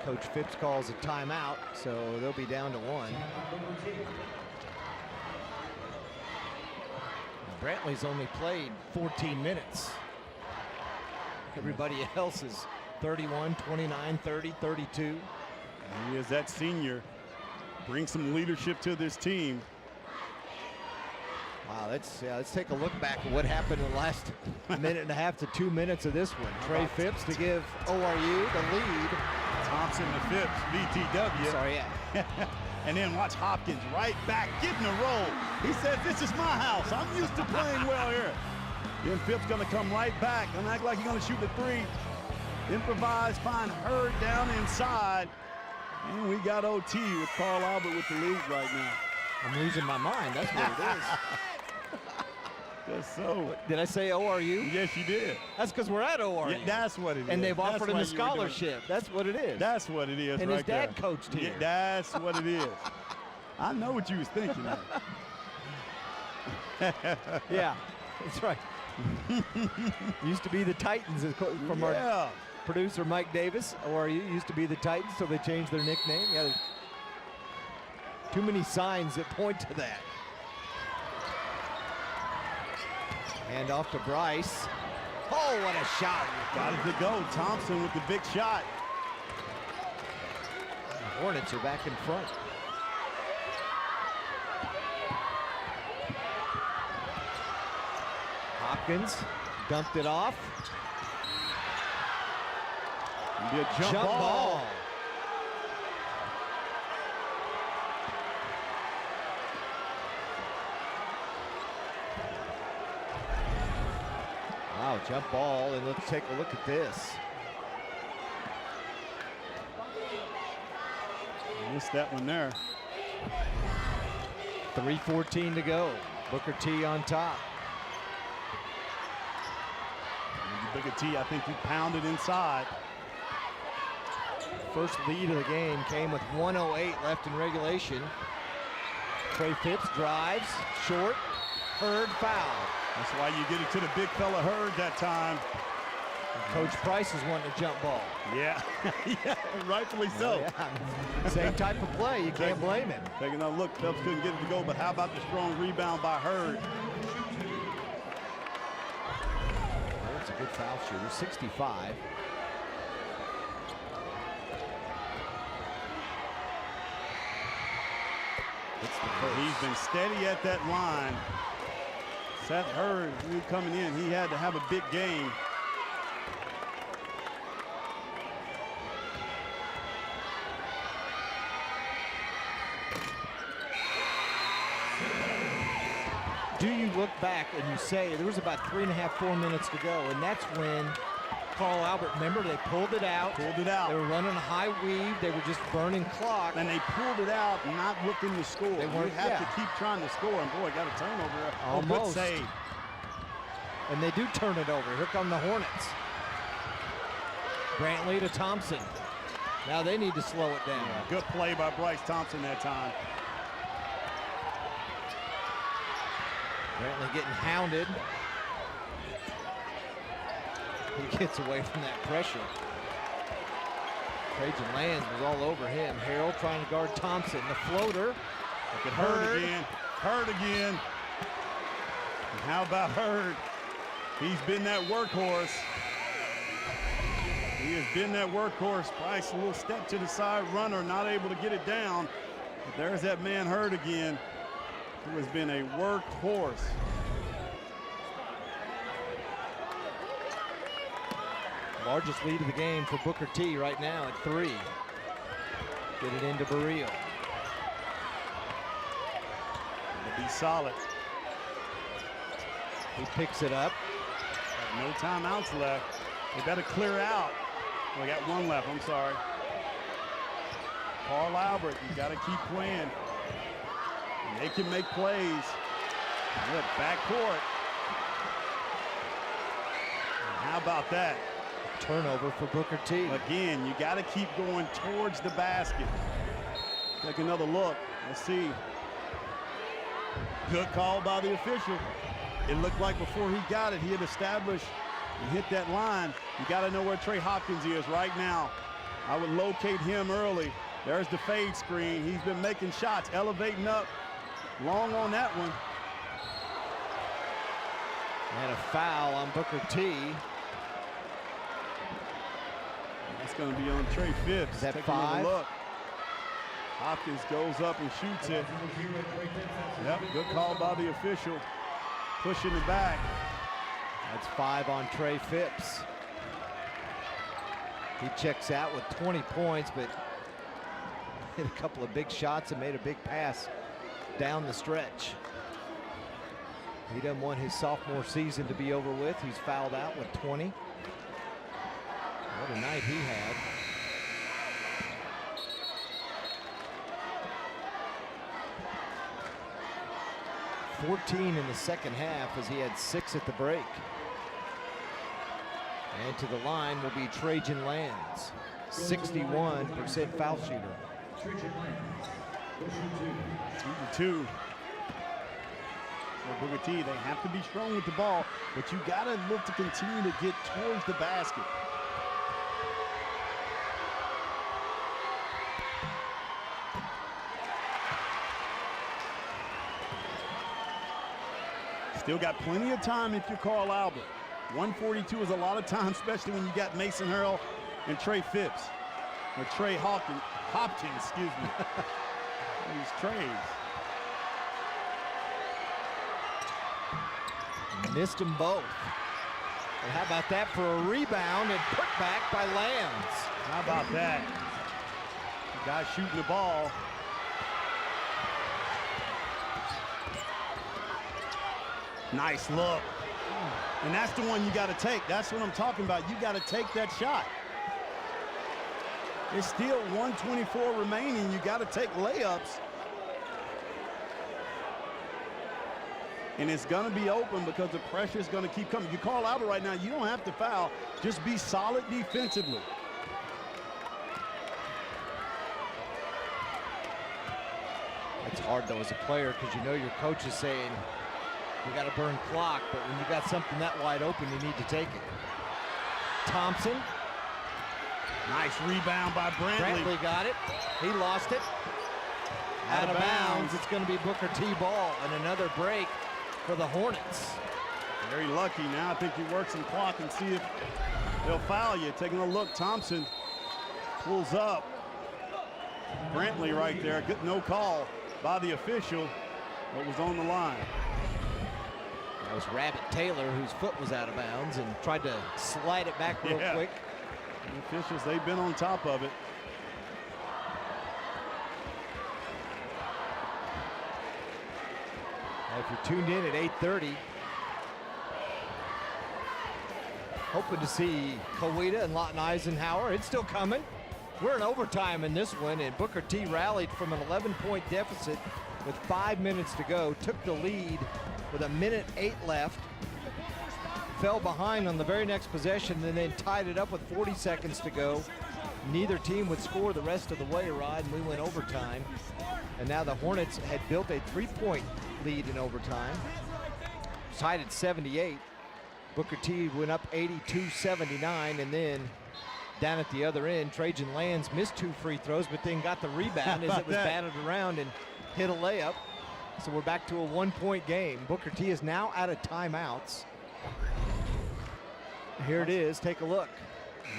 Coach Phipps calls a timeout, so they'll be down to 1. Brantley's only played 14 minutes. Everybody else is 31, 29, 30, 32. And he is that senior. Bring some leadership to this team. Wow, let's take a look back at what happened in the last minute and a half to 2 minutes of this one. Trey Phipps to give ORU the lead. Thompson to Phipps, BTW. Sorry, yeah. And then watch Hopkins right back, getting a roll. He says, this is my house. I'm used to playing well here. Then Phipps gonna come right back and act like he's gonna shoot the 3. Improvise, find Hurd down inside. And we got OT with Carl Albert with the lead right now. I'm losing my mind, that's what it is. Just so. Did I say ORU? Yes, you did. That's because we're at ORU. Yeah, that's what it is. And they've offered him why a you were doing it. scholarship. That's what it is. That's what it is and right his dad there. coached here. Yeah, that's what it is. I know what you was thinking of. Yeah, that's right. Used to be the Titans from our producer Mike Davis. ORU used to be the Titans, so they changed their nickname. Yeah, there's too many signs that point to that. Hand off to Bryce. Oh, what a shot. Got it to go. Thompson with the big shot. The Hornets are back in front. Hopkins dumped it off. It'll be a jump ball. Wow, jump ball, and let's take a look at this. Missed that one there. 3:14 to go. Booker T on top. And Booker T, I think he pounded inside. First lead of the game came with 1:08 left in regulation. Trey Phipps drives, short, Hurd foul. That's why you get it to the big fella Hurd that time. Coach Price is wanting a jump ball. Yeah, yeah, rightfully so. Yeah. Same type of play. You can't blame him. Taking a look, Phelps couldn't get it to go, but how about the strong rebound by Hurd? That's a good foul shooter, 65. He's been steady at that line. Seth Hurd, new coming in, he had to have a big game. Do you look back and you say there was about 3.5, 4 minutes to go, and that's when Carl Albert, remember, they pulled it out. Pulled it out. They were running a high weave. They were just burning clock. And they pulled it out, not looking to score. They weren't, you have to keep trying to score, and boy, got a turnover there. Almost. Oh, good save. And they do turn it over. Here come the Hornets. Brantley to Thompson. Now they need to slow it down. Yeah, good play by Bryce Thompson that time. Brantley getting hounded. He gets away from that pressure. Trajan Lands was all over him. Harrell trying to guard Thompson. The floater. Look at Hurd again. Hurd again. And how about Hurd? He's been that workhorse. He has been that workhorse. Bryce, a little step to the side, runner, not able to get it down. But there's that man Hurd again, who has been a workhorse. Largest lead of the game for Booker T right now at 3. Get it into Barrio. It'll be solid. He picks it up. No timeouts left. They better clear out. We got one left, I'm sorry. Carl Albert, you got to keep playing. They can make plays. Good backcourt. How about that? Turnover for Booker T. Again, you got to keep going towards the basket. Take another look. Let's see. Good call by the official. It looked like before he got it, he had established and hit that line. You got to know where Trey Hopkins is right now. I would locate him early. There's the fade screen. He's been making shots, elevating up. Long on that one. And a foul on Booker T. That's going to be on Trey Phipps. Is that Take 5? another look. Hopkins goes up and shoots it. Yep, good call by the official. Pushing it back. That's 5 on Trey Phipps. He checks out with 20 points, but hit a couple of big shots and made a big pass down the stretch. He doesn't want his sophomore season to be over with. He's fouled out with 20. What a night he had. $14 in the second half as he had 6 at the break. And to the line will be Trajan Lands, 61% foul shooter. 2-2. For Booker T, they have to be strong with the ball, but you got to look to continue to get towards the basket. Still got plenty of time if you're Carl Albert. 142 is a lot of time, especially when you got Mason Hurl and Trey Phipps. Or Trey Hopkins, excuse me. These Treys. Missed them both. And how about that for a rebound and put back by Lands? How about that? The guy shooting the ball. Nice look. And that's the one you got to take. That's what I'm talking about. You got to take that shot. There's still 124 remaining. You got to take layups. And it's going to be open because the pressure is going to keep coming. You call Albert right now, you don't have to foul. Just be solid defensively. It's hard, though, as a player, because you know your coach is saying, we got to burn clock, but when you got something that wide open, you need to take it. Thompson. Nice rebound by Brantley. Brantley got it. He lost it. Out of bounds. It's going to be Booker T ball, and another break for the Hornets. Very lucky now. I think he works some clock and see if they'll foul you. Taking a look, Thompson pulls up. Brantley right there. Good, no call by the official. What was on the line? That was Rabbit Taylor, whose foot was out of bounds, and tried to slide it back real quick. The officials, they've been on top of it. If you're tuned in at 8:30, hoping to see Kawita and Lawton Eisenhower. It's still coming. We're in overtime in this one, and Booker T rallied from an 11-point deficit with 5 minutes to go, took the lead with 1:08 left, fell behind on the very next possession, and then tied it up with 40 seconds to go. Neither team would score the rest of the way, Rod, and we went overtime. And now the Hornets had built a 3-point lead in overtime. Tied at 78. Booker T went up 82-79, and then down at the other end, Trajan Lands missed 2 free throws, but then got the rebound as it was batted around and hit a layup. So we're back to a 1-point game. Booker T is now out of timeouts. Here it is, take a look.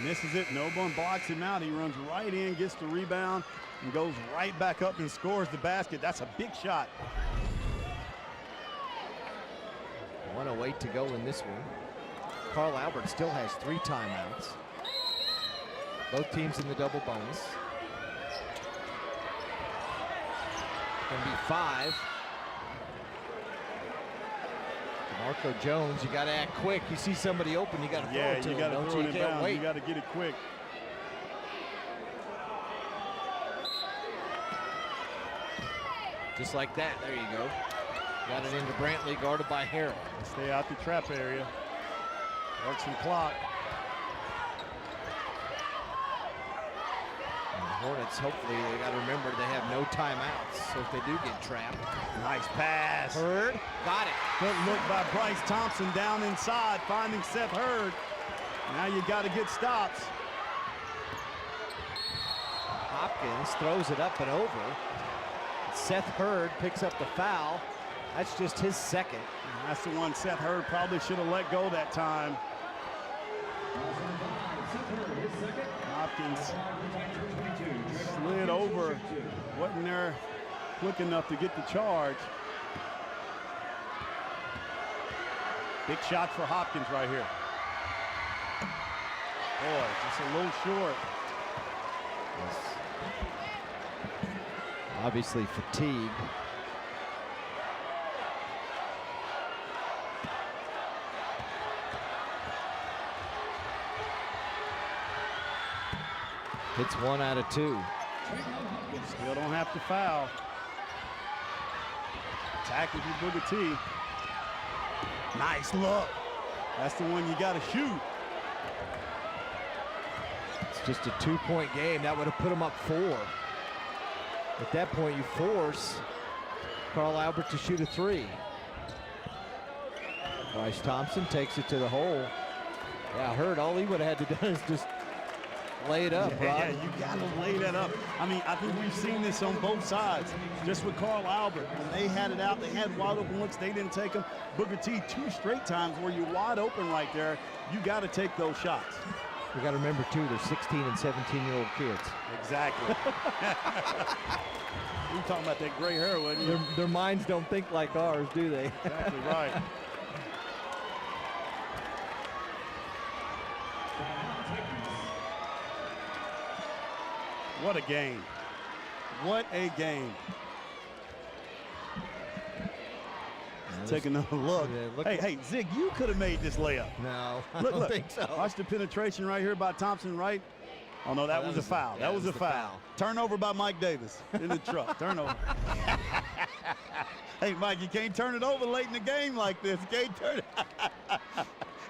Misses it, no one blocks him out. He runs right in, gets the rebound, and goes right back up and scores the basket. That's a big shot. 1:08 to go in this one. Carl Albert still has 3 timeouts. Both teams in the double bonus. Gonna be 5. Marco Jones, you gotta act quick. You see somebody open, you gotta throw it to you him, gotta don't throw you? it You can't inbounds. wait. You gotta get it quick. Just like that, there you go. Got it into Brantley, guarded by Harrell. Stay out the trap area. Work some clock. And the Hornets, hopefully, they got to remember they have no timeouts. So if they do get trapped. Nice pass. Hurd, got it. Good look by Bryce Thompson down inside, finding Seth Hurd. Now you got to get stops. Hopkins throws it up and over. Seth Hurd picks up the foul. That's just his second. And that's the one Seth Hurd probably should have let go that time. Hopkins slid over, wasn't there quick enough to get the charge. Big shot for Hopkins right here. Boy, just a little short. Obviously fatigued. Hits 1 out of 2. Still don't have to foul. Tackle for Booker T. Nice look. That's the one you got to shoot. It's just a 2-point game. That would have put him up 4. At that point, you force Carl Albert to shoot a 3. Bryce Thompson takes it to the hole. Yeah, Hurd, all he would have had to do is just lay it up, Yeah, you got to lay that up. I mean, I think we've seen this on both sides. Just with Carl Albert, when they had it out, they had wide open looks, they didn't take them. Booker T, 2 straight times where you're wide open right there. You got to take those shots. We got to remember, too, they're 16 and 17-year-old kids. Exactly. You're talking about that gray hair, wasn't you? Their minds don't think like ours, do they? Exactly right. What a game. What a game. Take another look. Hey, Zig, you could have made this layup. No, I Look, don't look. think so. Watch the penetration right here by Thompson, right? Oh, no, that was a foul. Yeah, that was a the foul. Turnover by Mike Davis in the truck. Turnover. Hey, Mike, you can't turn it over late in the game like this. You can't turn it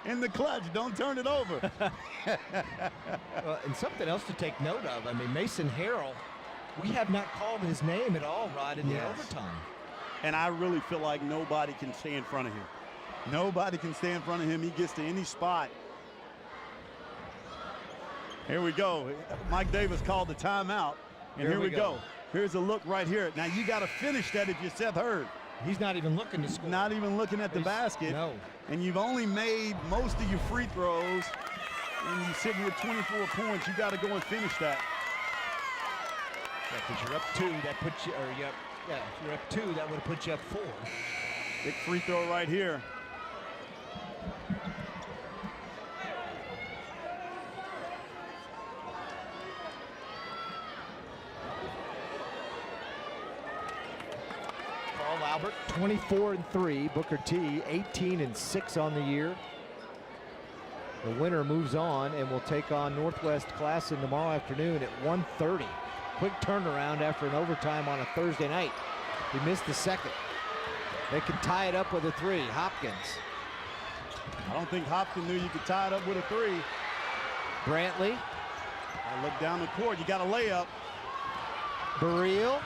in the clutch. Don't turn it over. Well, and something else to take note of. I mean, Mason Harrell, we have not called his name at all, Rod, in the overtime. And I really feel like nobody can stay in front of him. Nobody can stay in front of him. He gets to any spot. Here we go. Mike Davis called the timeout. And here we go. Here's a look right here. Now you got to finish that if you're Seth Hurd. He's not even looking to score. Not even looking at the basket. No. And you've only made most of your free throws. And you're sitting with 24 points. You got to go and finish that. Yeah, because you're up 2, that puts you, or yeah, if you're up 2, that would have put you up 4. Big free throw right here. Carl Albert, 24-3. Booker T, 18-6 on the year. The winner moves on and will take on Northwest Classen tomorrow afternoon at 1:30. Quick turnaround after an overtime on a Thursday night. He missed the second. They can tie it up with a 3. Hopkins. I don't think Hopkins knew you could tie it up with a 3. Brantley. I look down the court. You got a layup. Burrell.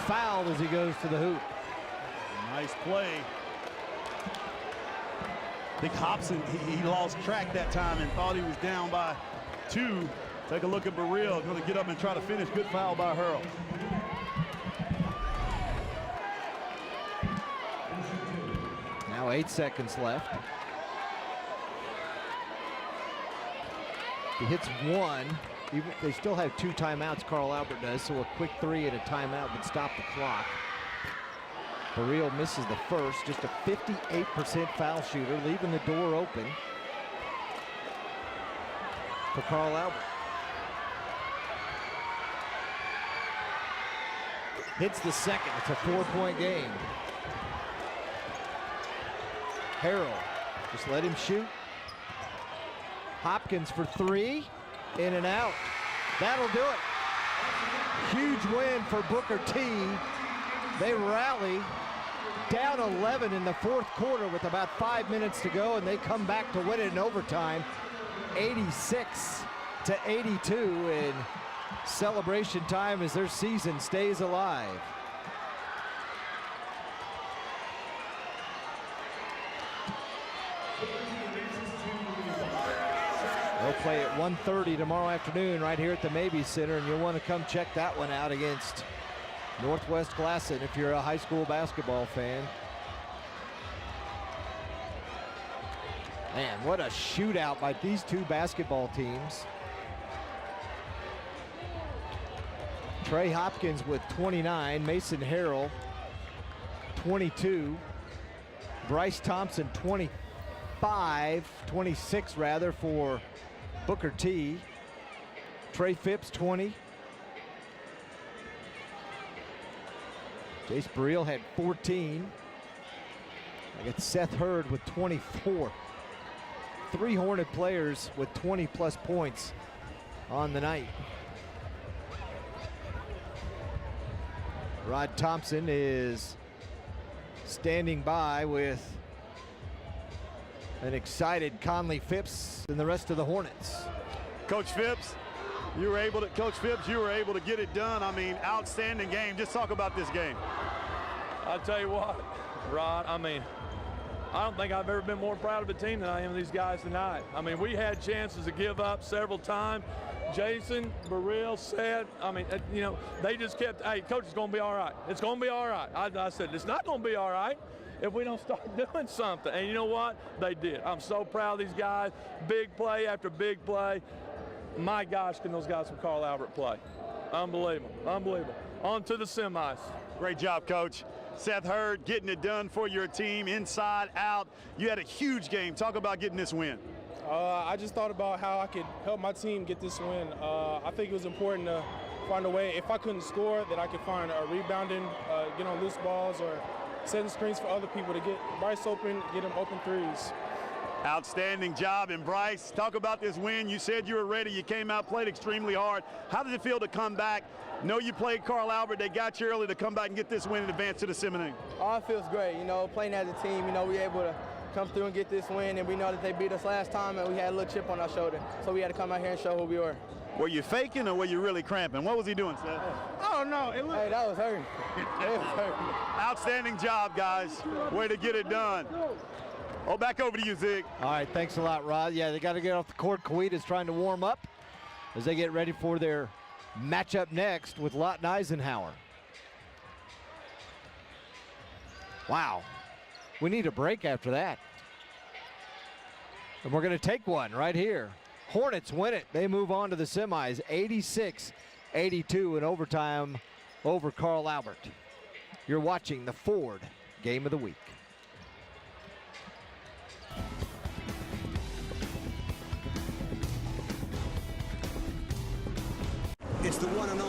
Fouled as he goes to the hoop. Nice play. I think Hobson, he lost track that time and thought he was down by 2. Take a look at Burrell, going to get up and try to finish. Good foul by Hurl. Now 8 seconds left. He hits 1. They still have 2 timeouts, Carl Albert does, so a quick 3 and a timeout would stop the clock. Burrell misses the first, just a 58% foul shooter, leaving the door open for Carl Albert. Hits the second, it's a 4-point game. Harrell, just let him shoot. Hopkins for 3, in and out. That'll do it. Huge win for Booker T. They rally down 11 in the 4th quarter with about 5 minutes to go, and they come back to win it in overtime, 86-82, and celebration time as their season stays alive. They'll play at 1:30 tomorrow afternoon right here at the Mabee Center, and you'll want to come check that one out against Northwest Classen if you're a high school basketball fan. Man, what a shootout by these 2 basketball teams. Trey Hopkins with 29, Mason Harrell 22, Bryce Thompson 26 rather for Booker T. Trey Phipps 20. Jace Burrell had 14. I got Seth Hurd with 24. 3 Hornet players with 20+ points on the night. Rod Thompson is standing by with an excited Conley Phipps and the rest of the Hornets. Coach Phipps, you were able to get it done. I mean, outstanding game. Just talk about this game. I'll tell you what, Rod, I mean, I don't think I've ever been more proud of a team than I am of these guys tonight. I mean, we had chances to give up several times. Jason, Burrell, Seth, I mean, you know, they just kept, hey, coach, it's going to be all right. It's going to be all right. I said, it's not going to be all right if we don't start doing something. And you know what? They did. I'm so proud of these guys. Big play after big play. My gosh, can those guys from Carl Albert play? Unbelievable. Unbelievable. On to the semis. Great job, Coach. Seth Hurd getting it done for your team, inside, out. You had a huge game. Talk about getting this win. I just thought about how I could help my team get this win. I think it was important to find a way, if I couldn't score, that I could find a rebounding, get on loose balls, or setting screens for other people to get Bryce open, get him open threes. Outstanding job. And Bryce, talk about this win. You said you were ready. You came out, played extremely hard. How did it feel to come back? Know you played Carl Albert. They got you early to come back and get this win and advance to the semifinal. Oh, it feels great. You know, playing as a team, you know, we were able to come through and get this win, and we know that they beat us last time, and we had a little chip on our shoulder. So we had to come out here and show who we were. Were you faking or were you really cramping? What was he doing, Seth? I don't know. Hey, that was hurting. It was hurting. Outstanding job, guys. Way to get it done. Oh, back over to you, Zig. All right, thanks a lot, Rod. Yeah, they got to get off the court. Kawita's trying to warm up. as they get ready for their matchup next with Lawton Eisenhower. Wow, we need a break after that. And we're going to take one right here. Hornets win it. They move on to the semis, 86-82 in overtime over Carl Albert. You're watching the Ford Game of the Week. It's the one and